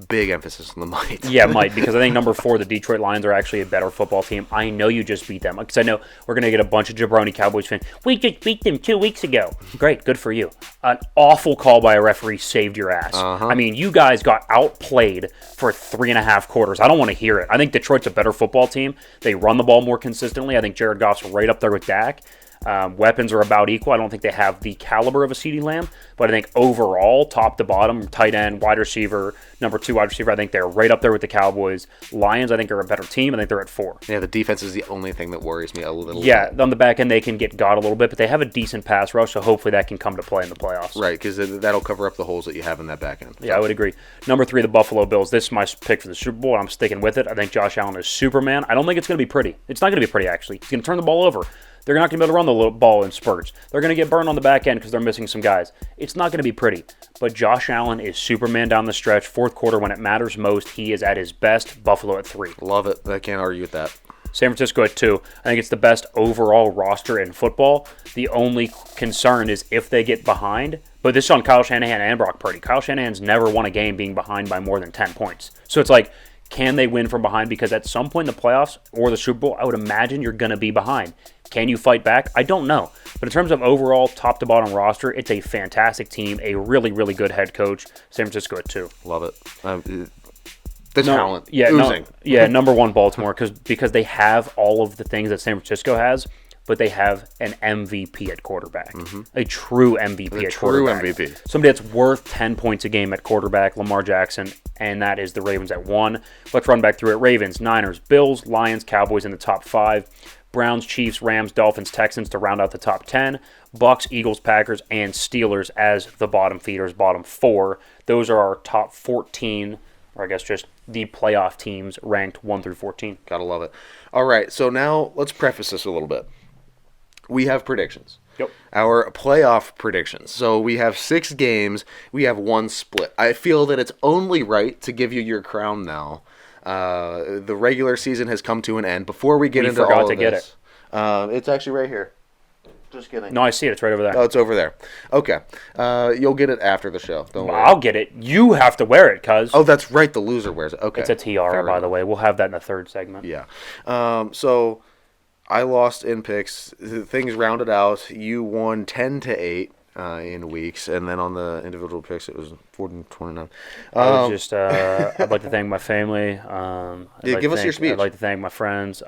Big emphasis on the might. Yeah, might, because I think number 4, the Detroit Lions, are actually a better football team. I know you just beat them, because I know we're going to get a bunch of jabroni Cowboys fans. We just beat them 2 weeks ago. Great, good for you. An awful call by a referee saved your ass. I mean, you guys got outplayed for 3.5 quarters. I don't want to hear it. I think Detroit's a better football team. They run the ball more consistently. I think Jared Goff's right up there with Dak. Weapons are about equal. I don't think they have the caliber of a CeeDee Lamb, but I think overall, top to bottom, tight end, wide receiver, number 2 wide receiver, I think they're right up there with the Cowboys. Lions, I think, are a better team. I think they're at 4. Yeah, the defense is the only thing that worries me a little Yeah, bit. on the back end, they can get got a little bit, but they have a decent pass rush, so hopefully that can come to play in the playoffs. Right, because that'll cover up the holes that you have in that back end. Yeah, I would agree. Number 3, the Buffalo Bills. This is my pick for the Super Bowl, and I'm sticking with it. I think Josh Allen is Superman. I don't think it's going to be pretty. It's not going to be pretty, actually. He's going to turn the ball over. They're not going to be able to run the ball in spurts. They're going to get burned on the back end because they're missing some guys. It's not going to be pretty. But Josh Allen is Superman down the stretch. Fourth quarter, when it matters most, he is at his best. Buffalo at 3. Love it. I can't argue with that. San Francisco at 2. I think it's the best overall roster in football. The only concern is if they get behind. But this is on Kyle Shanahan and Brock Purdy. Kyle Shanahan's never won a game being behind by more than 10 points. So it's like, can they win from behind? Because at some point in the playoffs or the Super Bowl, I would imagine you're going to be behind. Can you fight back? I don't know. But in terms of overall top to bottom roster, it's a fantastic team, a really, really good head coach. San Francisco at 2. Love it. The talent. Yeah, oozing. number 1 Baltimore because they have all of the things that San Francisco has, but they have an MVP at quarterback. A true MVP at quarterback. True MVP. Somebody that's worth 10 points a game at quarterback, Lamar Jackson, and that is the Ravens at 1. Let's run back through it. Ravens, Niners, Bills, Lions, Cowboys in the top 5. Browns, Chiefs, Rams, Dolphins, Texans to round out the top 10. Bucks, Eagles, Packers, and Steelers as the bottom feeders, bottom 4. Those are our top 14, or I guess just the playoff teams ranked 1 through 14. Gotta love it. All right, so now let's preface this a little bit. We have predictions. Yep. Our playoff predictions. So we have 6 games. We have 1 split. I feel that it's only right to give you your crown now. The regular season has come to an end. Before we get into all of this, it's actually right here. Just kidding. No, I see it. It's right over there. Oh, it's over there. Okay. You'll get it after the show. Don't worry. I'll get it. You have to wear it, cuz. Oh, that's right. The loser wears it. Okay. It's a tiara, by the way. We'll have that in the 3rd segment. Yeah. So I lost in picks. Things rounded out. You won 10-8 in weeks, and then on the individual picks, it was 4-29. I'd like to thank my family. Give us your speech. I'd like to thank my friends.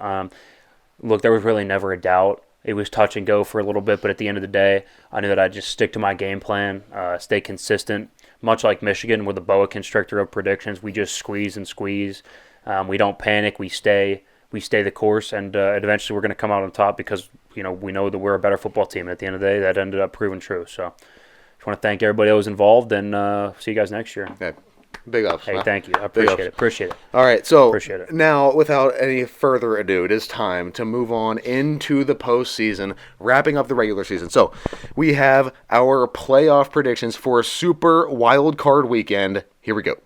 Look, there was really never a doubt. It was touch and go for a little bit, but at the end of the day, I knew that I'd just stick to my game plan, stay consistent. Much like Michigan, with the boa constrictor of predictions, we just squeeze and squeeze. We don't panic. We stay the course, and eventually we're going to come out on top because we know that we're a better football team. At the end of the day, that ended up proving true. So, just want to thank everybody that was involved, and see you guys next year. Okay. Big ups. Hey, thank you. I appreciate it. All right, so Appreciate it. Now, without any further ado, it is time to move on into the postseason, wrapping up the regular season. So, we have our playoff predictions for a super wild card weekend. Here we go.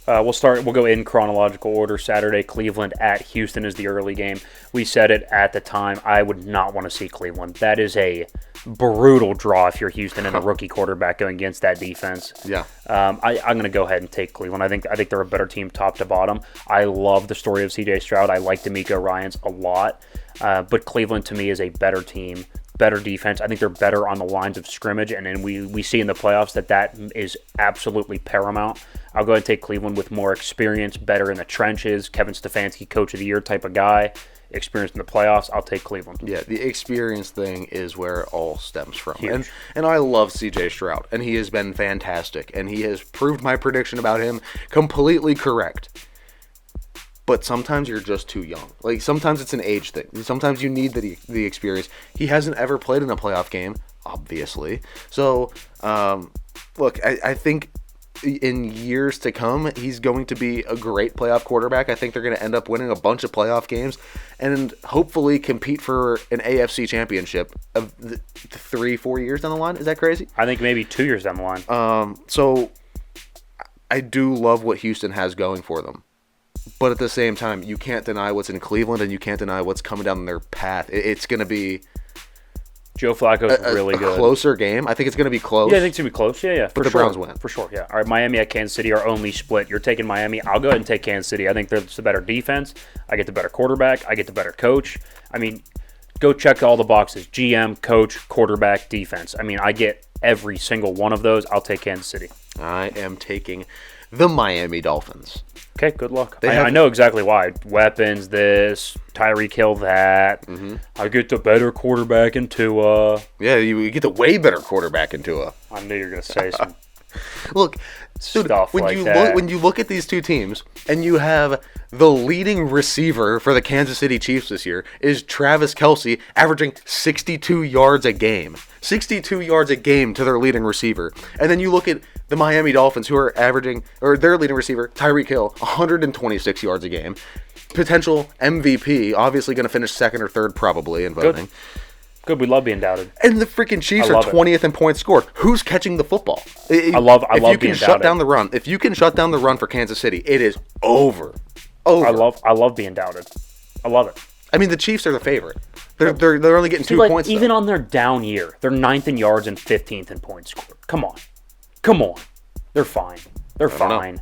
We'll go in chronological order. Saturday, Cleveland at Houston is the early game. We said it at the time. I would not want to see Cleveland. That is a brutal draw if you're Houston and a rookie quarterback going against that defense. Yeah. I'm going to go ahead and take Cleveland. I think they're a better team top to bottom. I love the story of C.J. Stroud. I like D'Amico Ryans a lot. But Cleveland, to me, is a better team, better defense. I think they're better on the lines of scrimmage, and then we see in the playoffs that is absolutely paramount. I'll go ahead and take Cleveland with more experience, better in the trenches. Kevin Stefanski, coach of the year type of guy, experience in the playoffs. I'll take Cleveland. Yeah, the experience thing is where it all stems from. Huge. And I love C.J. Stroud, and he has been fantastic, and he has proved my prediction about him completely correct. But sometimes you're just too young. Like, sometimes it's an age thing. Sometimes you need the experience. He hasn't ever played in a playoff game, obviously. So, look, I think in years to come, he's going to be a great playoff quarterback. I think they're going to end up winning a bunch of playoff games and hopefully compete for an AFC championship of 3-4 years down the line. Is that crazy? I think maybe 2 years down the line. So I do love what Houston has going for them. But at the same time, you can't deny what's in Cleveland, and you can't deny what's coming down their path. It's going to be Joe Flacco's really good. Closer game. I think it's going to be close. Yeah, I think it's going to be close. Yeah. But the Browns win. For sure, yeah. All right, Miami at Kansas City are only split. You're taking Miami. I'll go ahead and take Kansas City. I think there's the better defense. I get the better quarterback. I get the better coach. I mean, go check all the boxes. GM, coach, quarterback, defense. I mean, I get every single one of those. I'll take Kansas City. I am taking the Miami Dolphins. Okay, good luck. I know exactly why. Weapons, this, Tyreek Hill, that. Mm-hmm. I get the better quarterback in Tua. Yeah, you get the way better quarterback in Tua. I knew you were going to say some look, stuff dude, when you look at these two teams and you have the leading receiver for the Kansas City Chiefs this year is Travis Kelce, averaging 62 yards a game. 62 yards a game to their leading receiver. And then you look at the Miami Dolphins, who are averaging, or their leading receiver, Tyreek Hill, 126 yards a game. Potential MVP, obviously going to finish second or third probably in voting. Good, we love being doubted. And the freaking Chiefs are 20th in points scored. Who's catching the football? I love being doubted. If you can shut down the run, if you can shut down the run for Kansas City, it is over. I love being doubted. I love it. I mean, the Chiefs are the favorite. They're only getting 2 points. Even on their down year, they're 9th in yards and 15th in points scored. Come on. They're fine. They're fine.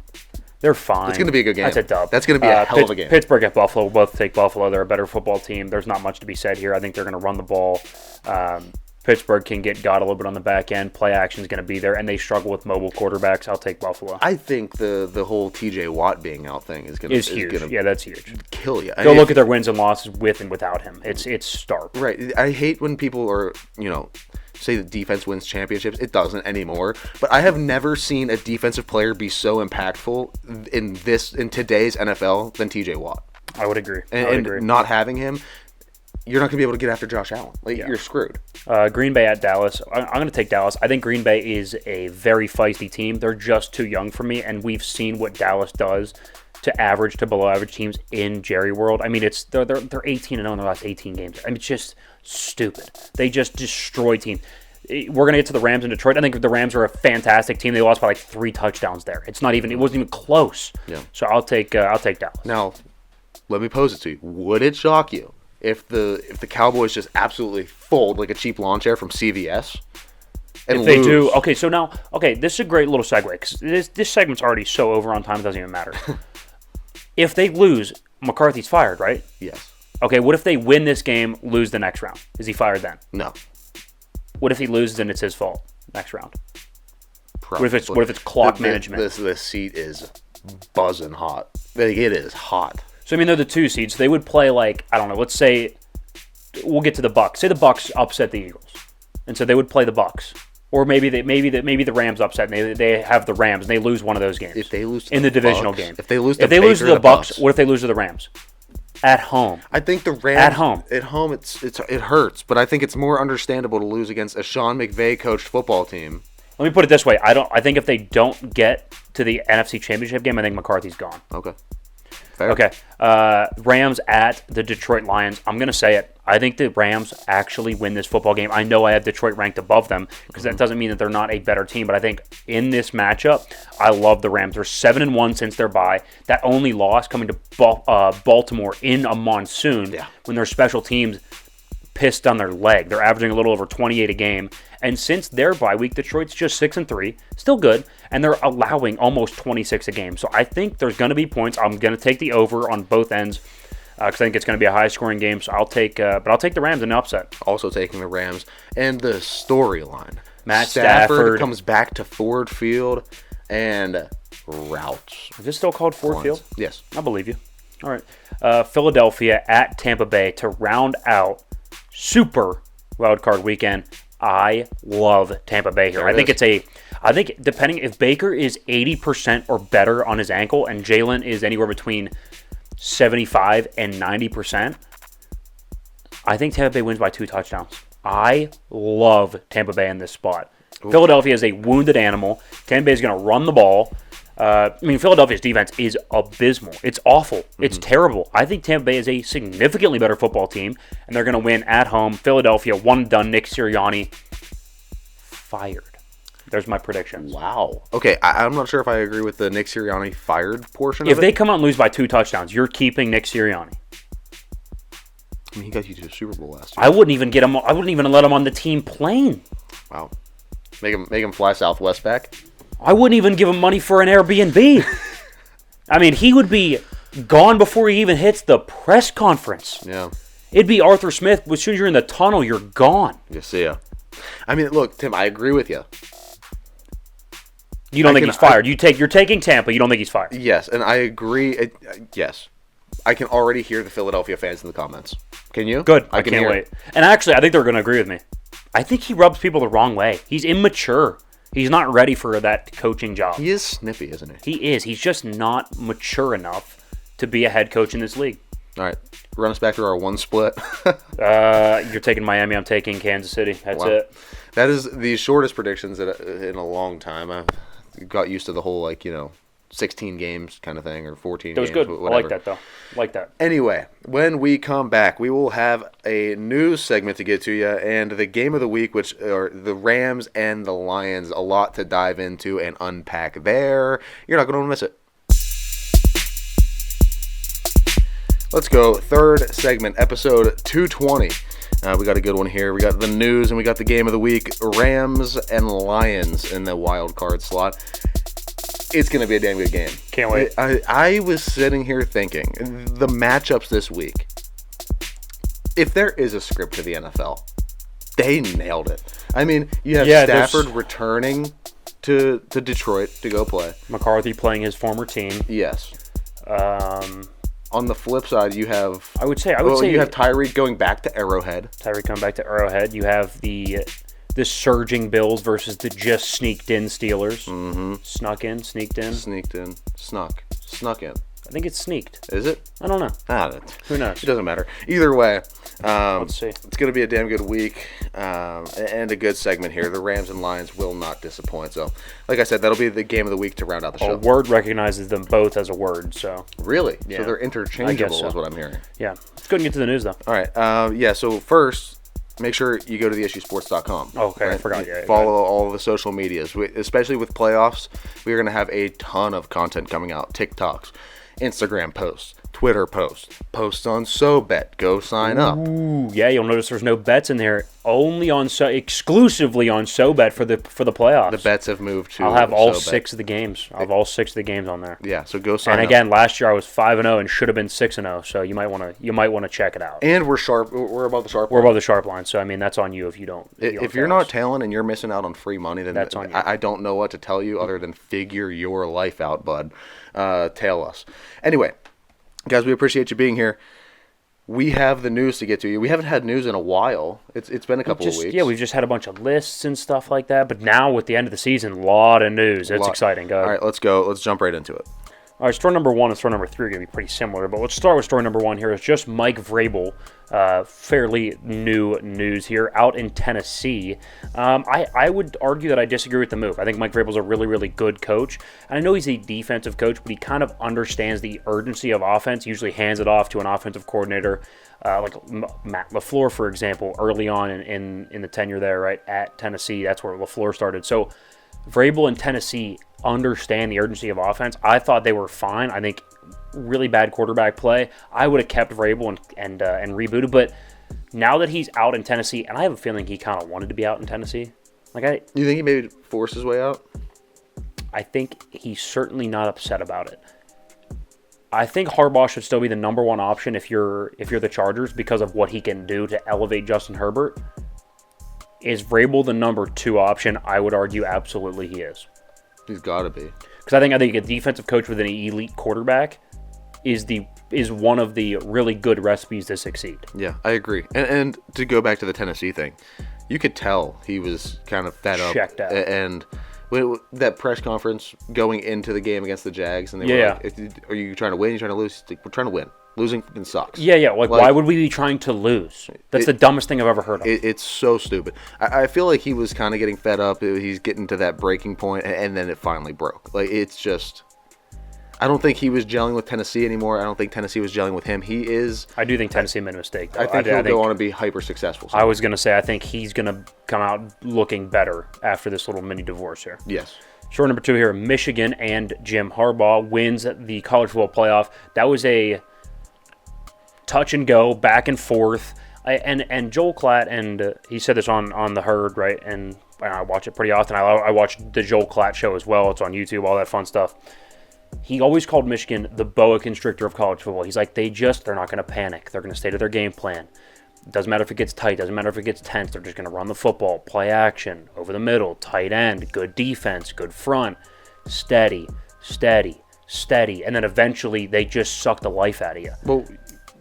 It's going to be a good game. That's a dub. That's going to be a hell of a game. Pittsburgh at Buffalo. We'll both take Buffalo. They're a better football team. There's not much to be said here. I think they're going to run the ball. Pittsburgh can get got a little bit on the back end. Play action is going to be there, and they struggle with mobile quarterbacks. I'll take Buffalo. I think the whole T.J. Watt being out thing is huge. Yeah, that's huge. Kill you. Go look at their wins and losses with and without him. It's stark. Right. I hate when people are say that defense wins championships. It doesn't anymore. But I have never seen a defensive player be so impactful in today's NFL than T.J. Watt. I would agree. And not having him, you're not going to be able to get after Josh Allen. You're screwed. Green Bay at Dallas. I'm going to take Dallas. I think Green Bay is a very feisty team. They're just too young for me, and we've seen what Dallas does to average to below average teams in Jerry World. I mean, they're 18-0 in their last 18 games. I mean, it's just stupid. They just destroy teams. We're going to get to the Rams in Detroit. I think the Rams are a fantastic team. They lost by 3 touchdowns there. It wasn't even close. Yeah. So I'll take Dallas. Now, let me pose it to you. Would it shock you if the Cowboys just absolutely fold like a cheap lawn chair from CVS? If they do, this is a great little segue because this segment's already so over on time it doesn't even matter. If they lose, McCarthy's fired, right? Yes. Okay, what if they win this game, lose the next round? Is he fired then? No. What if he loses and it's his fault next round? Probably. What if it's clock management? The seat is buzzing hot. It is hot. So I mean, they're the 2 seeds. They would play I don't know. Let's say we'll get to the Bucs. Say the Bucs upset the Eagles, and so they would play the Bucs. Or maybe the Rams upset and they have the Rams and they lose one of those games. If they lose to in the divisional game. If they lose to the Bucs, what if they lose to the Rams? At home. I think the Rams at home it hurts, but I think it's more understandable to lose against a Sean McVay coached football team. Let me put it this way. I think if they don't get to the NFC Championship game, I think McCarthy's gone. Okay. Fair. Okay. Rams at the Detroit Lions. I'm going to say it. I think the Rams actually win this football game. I know I have Detroit ranked above them because that doesn't mean that they're not a better team, but I think in this matchup, I love the Rams. They're 7-1 since their bye. That only loss coming to Baltimore in a monsoon when their special teams pissed on their leg. They're averaging a little over 28 a game. And since their bye week, Detroit's just 6-3, still good, and they're allowing almost 26 a game. So I think there's going to be points. I'm going to take the over on both ends because I think it's going to be a high-scoring game. So I'll take the Rams in an upset. Also taking the Rams and the storyline. Matt Stafford comes back to Ford Field and routes. Is this still called Ford Field? Yes, I believe you. All right, Philadelphia at Tampa Bay to round out super wild card weekend. I love Tampa Bay here. I think depending if Baker is 80% or better on his ankle and Jalen is anywhere between 75 and 90%, I think Tampa Bay wins by 2 touchdowns. I love Tampa Bay in this spot. Ooh. Philadelphia is a wounded animal. Tampa Bay is going to run the ball. Philadelphia's defense is abysmal. It's awful. It's terrible. I think Tampa Bay is a significantly better football team, and they're going to win at home. Philadelphia, 1-done. Nick Sirianni fired. There's my predictions. Wow. Okay, I'm not sure if I agree with the Nick Sirianni fired portion of it. If they come out and lose by 2 touchdowns, you're keeping Nick Sirianni. I mean, he got you to a Super Bowl last year. I wouldn't even get him. I wouldn't even let him on the team plane. Wow. Make him fly Southwest back? I wouldn't even give him money for an Airbnb. I mean, he would be gone before he even hits the press conference. Yeah. It'd be Arthur Smith. As soon as you're in the tunnel, you're gone. You see ya. I mean, look, Tim, I agree with you. You don't think he's fired. You're taking Tampa. You don't think he's fired. Yes, and I agree. Yes. I can already hear the Philadelphia fans in the comments. Can you? Good. I can't wait. And actually, I think they're going to agree with me. I think he rubs people the wrong way. He's immature. He's not ready for that coaching job. He is snippy, isn't he? He is. He's just not mature enough to be a head coach in this league. All right. Run us back to our one split. You're taking Miami. I'm taking Kansas City. That's it. That is the shortest predictions in a long time. I've got used to the whole, 16 games kind of thing, or 14 games. That was good. Whatever. I like that, though. Like that. Anyway, when we come back, we will have a news segment to get to you, and the game of the week, which are the Rams and the Lions. A lot to dive into and unpack there. You're not going to miss it. Let's go. Third segment, episode 220. We got a good one here. We got the news, and we got the game of the week. Rams and Lions in the wild card slot. It's going to be a damn good game. Can't wait. I was sitting here thinking, the matchups this week, if there is a script to the NFL, they nailed it. I mean, you have Stafford returning to Detroit to go play. McCarthy playing his former team. Yes. On the flip side, you have... I would say you have Tyreek going back to Arrowhead. Tyreek coming back to Arrowhead. You have the surging Bills versus the just sneaked in Steelers. Mm-hmm. Snuck in, sneaked in. Sneaked in. Snuck in. I think it's sneaked. Is it? I don't know. Who knows? It doesn't matter. Either way, let's see. It's going to be a damn good week and a good segment here. The Rams and Lions will not disappoint. So, like I said, that'll be the game of the week to round out the show. Word recognizes them both as a word. So really? Yeah. So they're interchangeable so. Is what I'm hearing. Yeah. Let's go and get to the news, though. All right. So first, make sure you go to theissuesports.com. Okay, right? I forgot. Yeah, follow all of the social medias. Especially with playoffs, we're going to have a ton of content coming out. TikToks, Instagram posts, Twitter posts on SoBet. Go sign up. Ooh, yeah, you'll notice there's no bets in there. Exclusively on SoBet for the playoffs. The bets have moved to I'll have all SoBet. 6 of the games. I'll have all 6 of the games on there. Yeah, so go sign up. And again, last year I was 5-0 and should have been 6-0. So you might want to check it out. And we're sharp. We're above the sharp line. We're above the sharp line. So I mean, that's on you if you don't. If you're not tailing and you're missing out on free money, then that's on you. I don't know what to tell you other than figure your life out, bud. Tail us. Anyway, guys, we appreciate you being here. We have the news to get to you. We haven't had news in a while. It's been a couple of weeks. Yeah, we've just had a bunch of lists and stuff like that. But now with the end of the season, a lot of news. It's exciting. Go ahead. All right, let's go. Let's jump right into it. All right, story number 1 and story number 3 are going to be pretty similar, but let's start with story number 1 here. It's just Mike Vrabel, fairly new news here, out in Tennessee. I would argue that I disagree with the move. I think Mike Vrabel's a really, really good coach. And I know he's a defensive coach, but he kind of understands the urgency of offense, usually hands it off to an offensive coordinator, like Matt LaFleur, for example, early on in the tenure there, right, at Tennessee. That's where LaFleur started. So Vrabel in Tennessee understand the urgency of offense. I thought they were fine. I think really bad quarterback play. I would have kept Vrabel and rebooted, but now that he's out in Tennessee, and I have a feeling he kind of wanted to be out in Tennessee. You think he maybe forced his way out? I think he's certainly not upset about it. I think Harbaugh should still be the number 1 option if you're the Chargers because of what he can do to elevate Justin Herbert. Is Vrabel the number 2 option? I would argue absolutely he is. He's got to be. Because I think a defensive coach with an elite quarterback is one of the really good recipes to succeed. Yeah, I agree. And to go back to the Tennessee thing, you could tell he was kind of fed up. Checked out. And that press conference going into the game against the Jags, and they were like, "Are you trying to win? Are you trying to lose?" Like, we're trying to win. Losing fucking sucks. Yeah. Like, why would we be trying to lose? That's the dumbest thing I've ever heard of. It's so stupid. I feel like he was kind of getting fed up. He's getting to that breaking point, and then it finally broke. Like, it's just... I don't think he was gelling with Tennessee anymore. I don't think Tennessee was gelling with him. I do think Tennessee made a mistake, though. I think he'll go on to be hyper successful. I was going to say, I think he's going to come out looking better after this little mini divorce here. Yes. Story number 2 here, Michigan and Jim Harbaugh wins the college football playoff. That was a touch and go, back and forth. And Joel Klatt, and he said this on The Herd, right? And I watch it pretty often. I watch the Joel Klatt show as well. It's on YouTube, all that fun stuff. He always called Michigan the boa constrictor of college football. He's like, they're not going to panic. They're going to stay to their game plan. Doesn't matter if it gets tight. Doesn't matter if it gets tense. They're just going to run the football, play action, over the middle, tight end, good defense, good front, steady. And then eventually they just suck the life out of you. Well,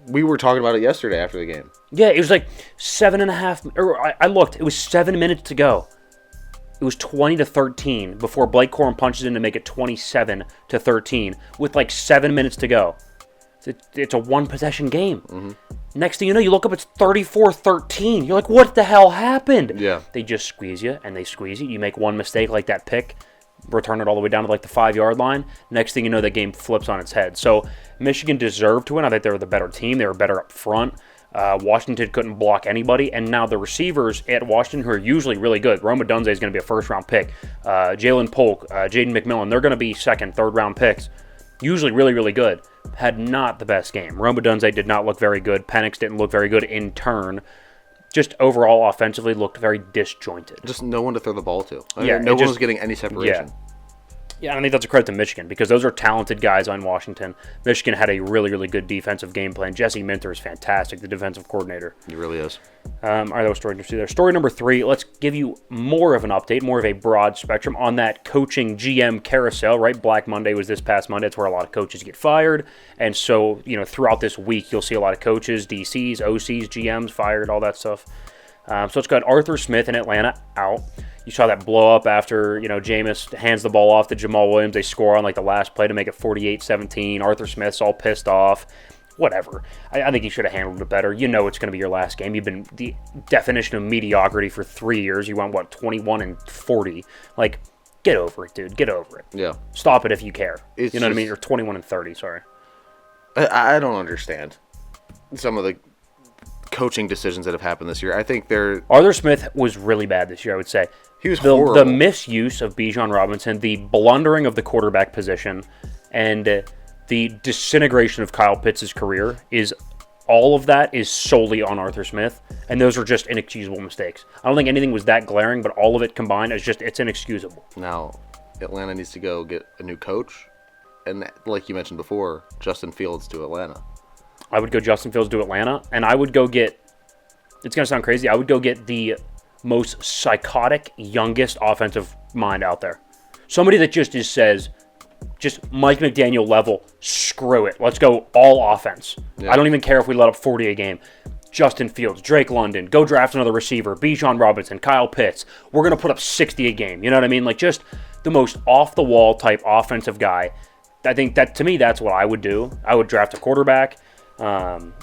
we were talking about it yesterday after the game. Yeah, it was like 7.5, or I looked, it was 7 minutes to go. It was 20-13 before Blake Corum punches in to make it 27-13 with like 7 minutes to go. It's a one-possession game. Mm-hmm. Next thing you know, you look up, it's 34-13. You're like, what the hell happened? Yeah. They just squeeze you, and they squeeze you. You make one mistake like that pick, return it all the way down to like the 5-yard line. Next thing you know, the game flips on its head. So Michigan deserved to win. I think they were the better team. They were better up front. Washington couldn't block anybody, and now the receivers at Washington, who are usually really good, Rome Odunze is going to be a first-round pick. Jalen Polk, Jaden McMillan, they're going to be second, third-round picks. Usually really, really good. Had not the best game. Rome Odunze did not look very good. Penix didn't look very good in turn. Just overall offensively looked very disjointed. Just no one to throw the ball to. No one was getting any separation. Yeah, I think that's a credit to Michigan because those are talented guys on Washington. Michigan had a really, really good defensive game plan. Jesse Minter is fantastic, the defensive coordinator. He really is. All right, that was story number 2 there. Story number 3, let's give you more of an update, more of a broad spectrum on that coaching GM carousel, right? Black Monday was this past Monday. It's where a lot of coaches get fired. And so, throughout this week, you'll see a lot of coaches, DCs, OCs, GMs fired, all that stuff. So it's got Arthur Smith in Atlanta out. You saw that blow up after, Jameis hands the ball off to Jamal Williams. They score on like the last play to make it 48-17. Arthur Smith's all pissed off. Whatever. I think he should have handled it better. It's going to be your last game. You've been the definition of mediocrity for 3 years. You went, 21-40. Like, get over it, dude. Get over it. Yeah. Stop it if you care. It's what I mean? Or 21-30, sorry. I don't understand some of the coaching decisions that have happened this year. I think Arthur Smith was really bad this year, I would say. He was horrible. The misuse of Bijan Robinson, the blundering of the quarterback position, and the disintegration of Kyle Pitts' career all of that is solely on Arthur Smith, and those are just inexcusable mistakes. I don't think anything was that glaring, but all of it combined is it's inexcusable. Now, Atlanta needs to go get a new coach, and like you mentioned before, Justin Fields to Atlanta. I would go Justin Fields to Atlanta, and I would go get, it's going to sound crazy, I would go get the most psychotic, youngest offensive mind out there. Somebody that just says, Mike McDaniel level, screw it. Let's go all offense. Yeah. I don't even care if we let up 40 a game. Justin Fields, Drake London, go draft another receiver, Bijan Robinson, Kyle Pitts. We're going to put up 60 a game. You know what I mean? Like, just the most off-the-wall type offensive guy. I think that, to me, that's what I would do. I would draft a quarterback.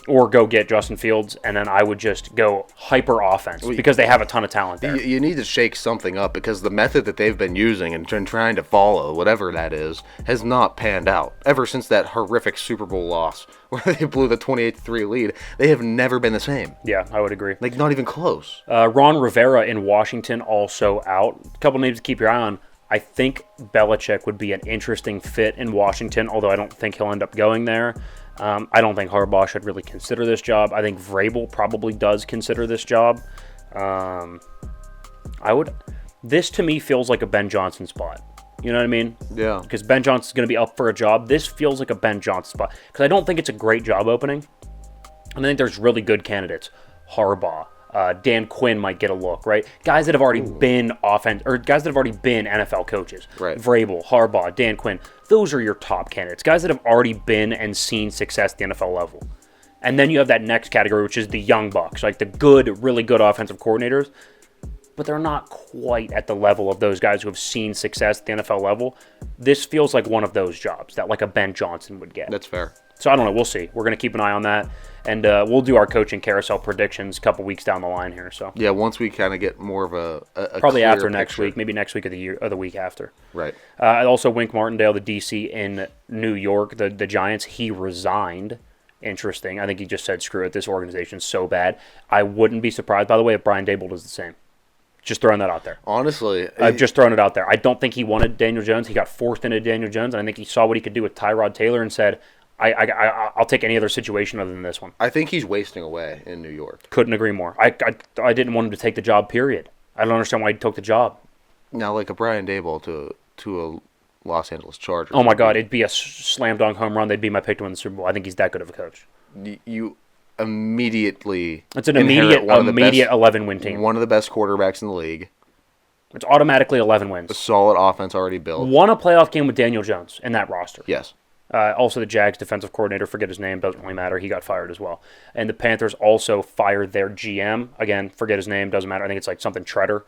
Or go get Justin Fields, and then I would just go hyper offense because they have a ton of talent there. You need to shake something up because the method that they've been using and trying to follow, whatever that is, has not panned out. Ever since that horrific Super Bowl loss where they blew the 28-3 lead, they have never been the same. Yeah, I would agree. Like, not even close. Ron Rivera in Washington also out. A couple names to keep your eye on. I think Belichick would be an interesting fit in Washington, although I don't think he'll end up going there. I don't think Harbaugh should really consider this job. I think Vrabel probably does consider this job. This to me feels like a Ben Johnson spot. You know what I mean? Yeah. Because Ben Johnson's going to be up for a job. This feels like a Ben Johnson spot. Because I don't think it's a great job opening. I think there's really good candidates. Harbaugh. Dan Quinn might get a look, right? Guys that have already been guys that have already been NFL coaches. Right. Vrabel, Harbaugh, Dan Quinn. Those are your top candidates. Guys that have already been and seen success at the NFL level. And then you have that next category, which is the young bucks, like the good, really good offensive coordinators. But they're not quite at the level of those guys who have seen success at the NFL level. This feels like one of those jobs that like a Ben Johnson would get. That's fair. So I don't know. We'll see. We're going to keep an eye on that. And we'll do our coaching carousel predictions a couple weeks down the line here. So yeah, once we kind of get more of a probably clear after next picture. week, maybe next week of the year or the week after. Right. Also, Wink Martindale, the DC in New York, the Giants, he resigned. Interesting. I think he just said, screw it, this organization's so bad. I wouldn't be surprised, by the way, if Brian Daboll does the same. Just throwing that out there. Honestly. I've just thrown it out there. I don't think he wanted Daniel Jones. He got forced into Daniel Jones, and I think he saw what he could do with Tyrod Taylor and said, I'll take any other situation other than this one. I think he's wasting away in New York. Couldn't agree more. I didn't want him to take the job, period. I don't understand why he took the job. Now, like a Brian Daboll to a Los Angeles Chargers. Oh, my God. It'd be a slam dunk home run. They'd be my pick to win the Super Bowl. I think he's that good of a coach. You immediately... It's an immediate 11-win team. One of the best quarterbacks in the league. It's automatically 11 A wins. solid offense already built. Won a playoff game with Daniel Jones in that roster. Yes. Also, the Jags defensive coordinator, forget his name, doesn't really matter. He got fired as well. And the Panthers also fired their GM. Again, forget his name, doesn't matter. I think it's like something Treader.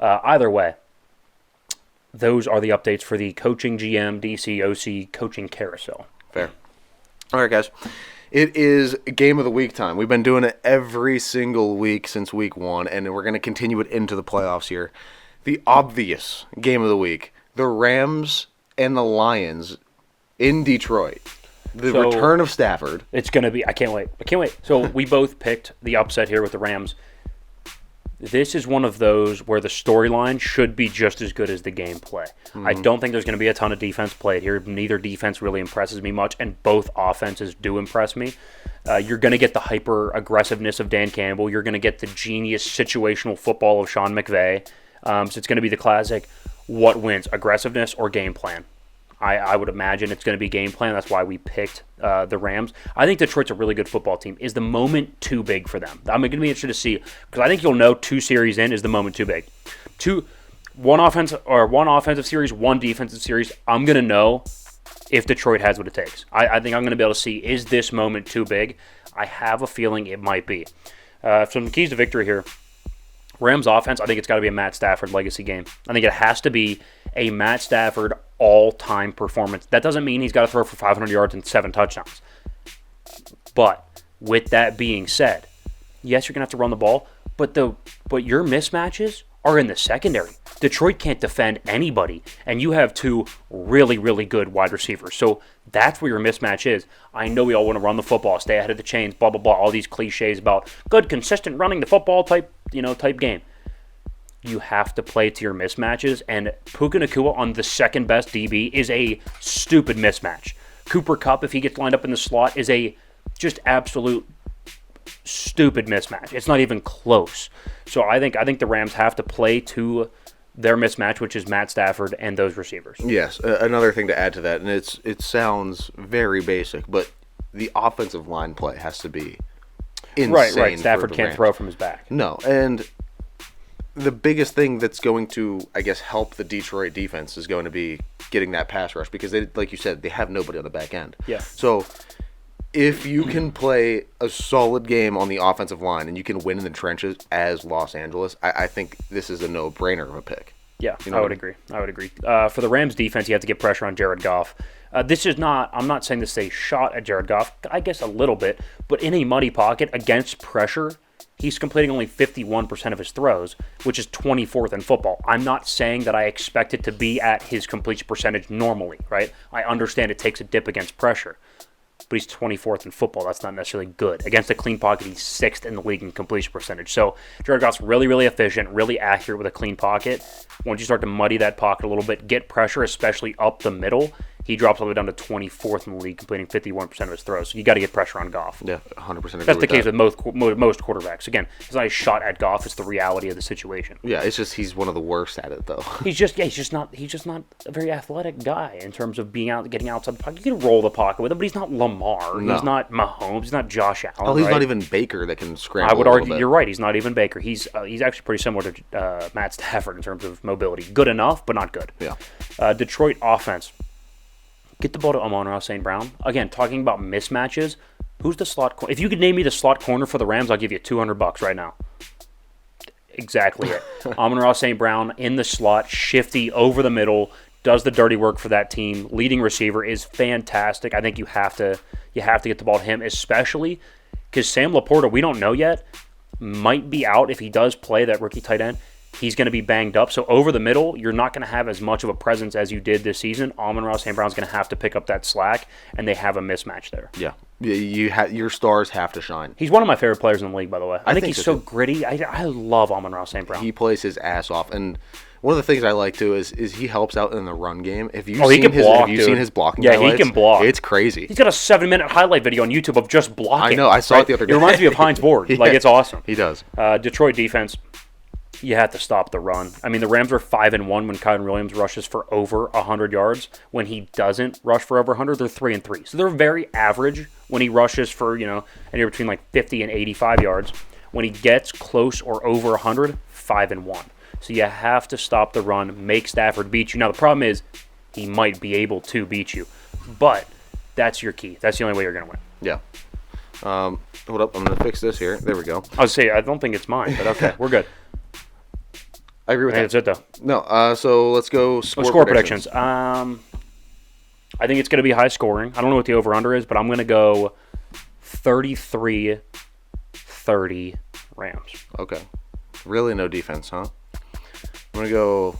Either way, those are the updates for the coaching GM, DC, OC coaching carousel. Fair. All right, guys. It is Game of the Week time. We've been doing it every single week since week 1, and we're going to continue it into the playoffs here. The obvious Game of the Week, the Rams and the Lions in Detroit. The return of Stafford. It's going to be – I can't wait. So we both picked the upset here with the Rams. This is one of those where the storyline should be just as good as the gameplay. I don't think there's going to be a ton of defense played here. Neither defense really impresses me much, and both offenses do impress me. You're going to get the hyper-aggressiveness of Dan Campbell. You're going to get the genius situational football of Sean McVay. So it's going to be the classic, what wins, aggressiveness or game plan? I would imagine it's going to be game plan. That's why we picked the Rams. I think Detroit's a really good football team. Is the moment too big for them? I'm going to be interested to see, because I think you'll know 2 series in, is the moment too big. One offensive series, 1 defensive series. I'm going to know if Detroit has what it takes. I think I'm going to be able to see, is this moment too big? I have a feeling it might be. Some keys to victory here. Rams offense, I think it's got to be a Matt Stafford legacy game. I think it has to be a Matt Stafford all-time performance. That doesn't mean he's got to throw for 500 yards and 7 touchdowns. But with that being said, yes, you're going to have to run the ball, but your mismatches are in the secondary. Detroit can't defend anybody, and you have 2 really, really good wide receivers. So that's where your mismatch is. I know we all want to run the football, stay ahead of the chains, blah, blah, blah, all these cliches about good, consistent running the football type game. You have to play to your mismatches, and Puka Nacua on the second best DB is a stupid mismatch. Cooper Kupp, if he gets lined up in the slot, is a just absolute stupid mismatch. It's not even close. So I think the Rams have to play to their mismatch, which is Matt Stafford and those receivers. Yes, another thing to add to that, and it sounds very basic, but the offensive line play has to be insane. Right. Stafford can't throw from his back. No, and the biggest thing that's going to, I guess, help the Detroit defense is going to be getting that pass rush, because they, like you said, they have nobody on the back end. Yeah. So if you can play a solid game on the offensive line and you can win in the trenches as Los Angeles, I think this is a no-brainer of a pick. Yeah, I would agree. For the Rams defense, you have to get pressure on Jared Goff. I'm not saying this is a shot at Jared Goff, I guess a little bit, but in a muddy pocket against pressure, he's completing only 51% of his throws, which is 24th in football. I'm not saying that I expect it to be at his completion percentage normally, right? I understand it takes a dip against pressure, but he's 24th in football. That's not necessarily good. Against a clean pocket, he's 6th in the league in completion percentage. So Jared Goff's really, really efficient, really accurate with a clean pocket. Once you start to muddy that pocket a little bit, get pressure, especially up the middle, he drops all the way down to 24th in the league, completing 51% of his throws. So you got to get pressure on Goff. Yeah, 100% agree. That's the case with most quarterbacks. Again, it's not a shot at Goff; it's the reality of the situation. Yeah, it's just he's one of the worst at it, though. He's just not a very athletic guy in terms of getting outside the pocket. You can roll the pocket with him, but he's not Lamar. No. He's not Mahomes. He's not Josh Allen. Oh, he's right? not even Baker that can scramble. I would argue bit. you're right. He's not even Baker. He's actually pretty similar to Matt Stafford in terms of mobility. Good enough, but not good. Yeah. Detroit offense. Get the ball to Amon-Ra St. Brown. Again, talking about mismatches, who's the slot corner? If you could name me the slot corner for the Rams, I'll give you $200 right now. Exactly it. Amon-Ra St. Brown in the slot, shifty, over the middle, does the dirty work for that team. Leading receiver is fantastic. I think you have to get the ball to him, especially because Sam Laporta, we don't know yet, might be out if he does play that rookie tight end. He's going to be banged up. So over the middle, you're not going to have as much of a presence as you did this season. Amon-Ra St. Brown's going to have to pick up that slack, and they have a mismatch there. Yeah. Your stars have to shine. He's one of my favorite players in the league, by the way. I think he's so too. gritty. I love Amon-Ra St. Brown. He plays his ass off. And One of the things I like too is he helps out in the run game. If you've he seen can his, block, have you dude. seen his blocking? Yeah, highlights? he can block. It's crazy. He's got a 7-minute highlight video on YouTube of just blocking. I know. I saw it the other day. It reminds me of Heinz Ward. Yeah, Like, it's awesome. He does. Detroit defense, you have to stop the run. I mean, the Rams are 5-1 when Kyron Williams rushes for over 100 yards. When he doesn't rush for over 100, they're 3-3. So they're very average when he rushes for, anywhere between like 50 and 85 yards. When he gets close or over 100, 5-1. So you have to stop the run, make Stafford beat you. Now, the problem is he might be able to beat you, but that's your key. That's the only way you're going to win. Yeah. Hold up. I'm going to fix this here. There we go. I was say I don't think it's mine, but okay, we're good. I agree with that. That's it, though. No. So let's go score predictions. I think it's going to be high scoring. I don't know what the over-under is, but I'm going to go 33-30 Rams. Okay. Really no defense, huh? I'm going to go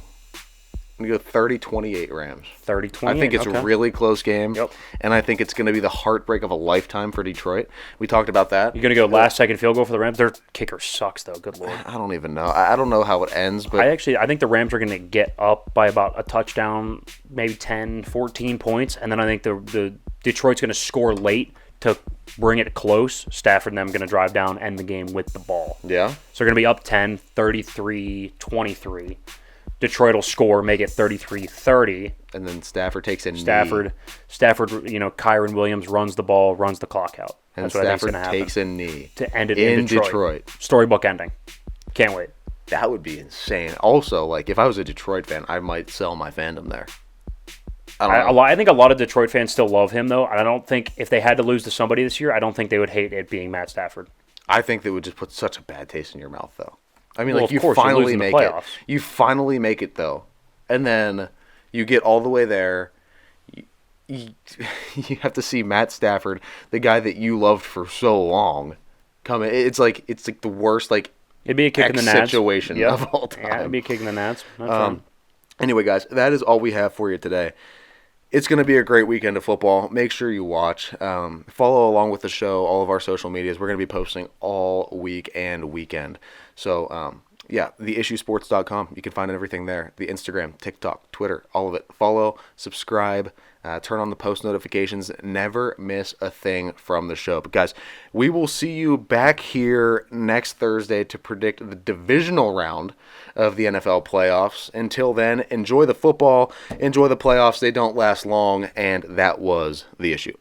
30-28 Rams. 30-28. I think it's a really close game. Yep. And I think it's going to be the heartbreak of a lifetime for Detroit. We talked about that. You're going to go last-second field goal for the Rams? Their kicker sucks, though. Good Lord. I don't even know. I don't know how it ends, but I think the Rams are going to get up by about a touchdown, maybe 10, 14 points, and then I think the Detroit's going to score late to bring it close. Stafford and them going to drive down, end the game with the ball. yeah. So they're going to be up 10, 33-23. Detroit will score, make it 33-30. And then Stafford takes a knee. Stafford, Kyron Williams runs the ball, runs the clock out. And That's what I think's Stafford going to happen. takes a knee To end it in Detroit. Detroit. Storybook ending. Can't wait. That would be insane. Also, like, if I was a Detroit fan, I might sell my fandom there. I don't know. I think a lot of Detroit fans still love him, though. I don't think if they had to lose to somebody this year, I don't think they would hate it being Matt Stafford. I think that would just put such a bad taste in your mouth, though. I mean, Well, like, of course, you're finally losing the make it. playoffs. You finally make it, though. And then you get all the way there. You have to see Matt Stafford, the guy that you loved for so long, come in. It's like the worst, like, It'd be a kick in the nads. situation Yep. of all time. Yeah, it'd be a kick in the nads. That's fine. Anyway, guys, that is all we have for you today. It's going to be a great weekend of football. Make sure you watch. Follow along with the show, all of our social medias. We're going to be posting all week and weekend. So, theissuesports.com. You can find everything there. The Instagram, TikTok, Twitter, all of it. Follow, subscribe, turn on the post notifications. Never miss a thing from the show. But, guys, we will see you back here next Thursday to predict the divisional round of the NFL playoffs. Until then, enjoy the football, enjoy the playoffs. They don't last long, and that was The Issue.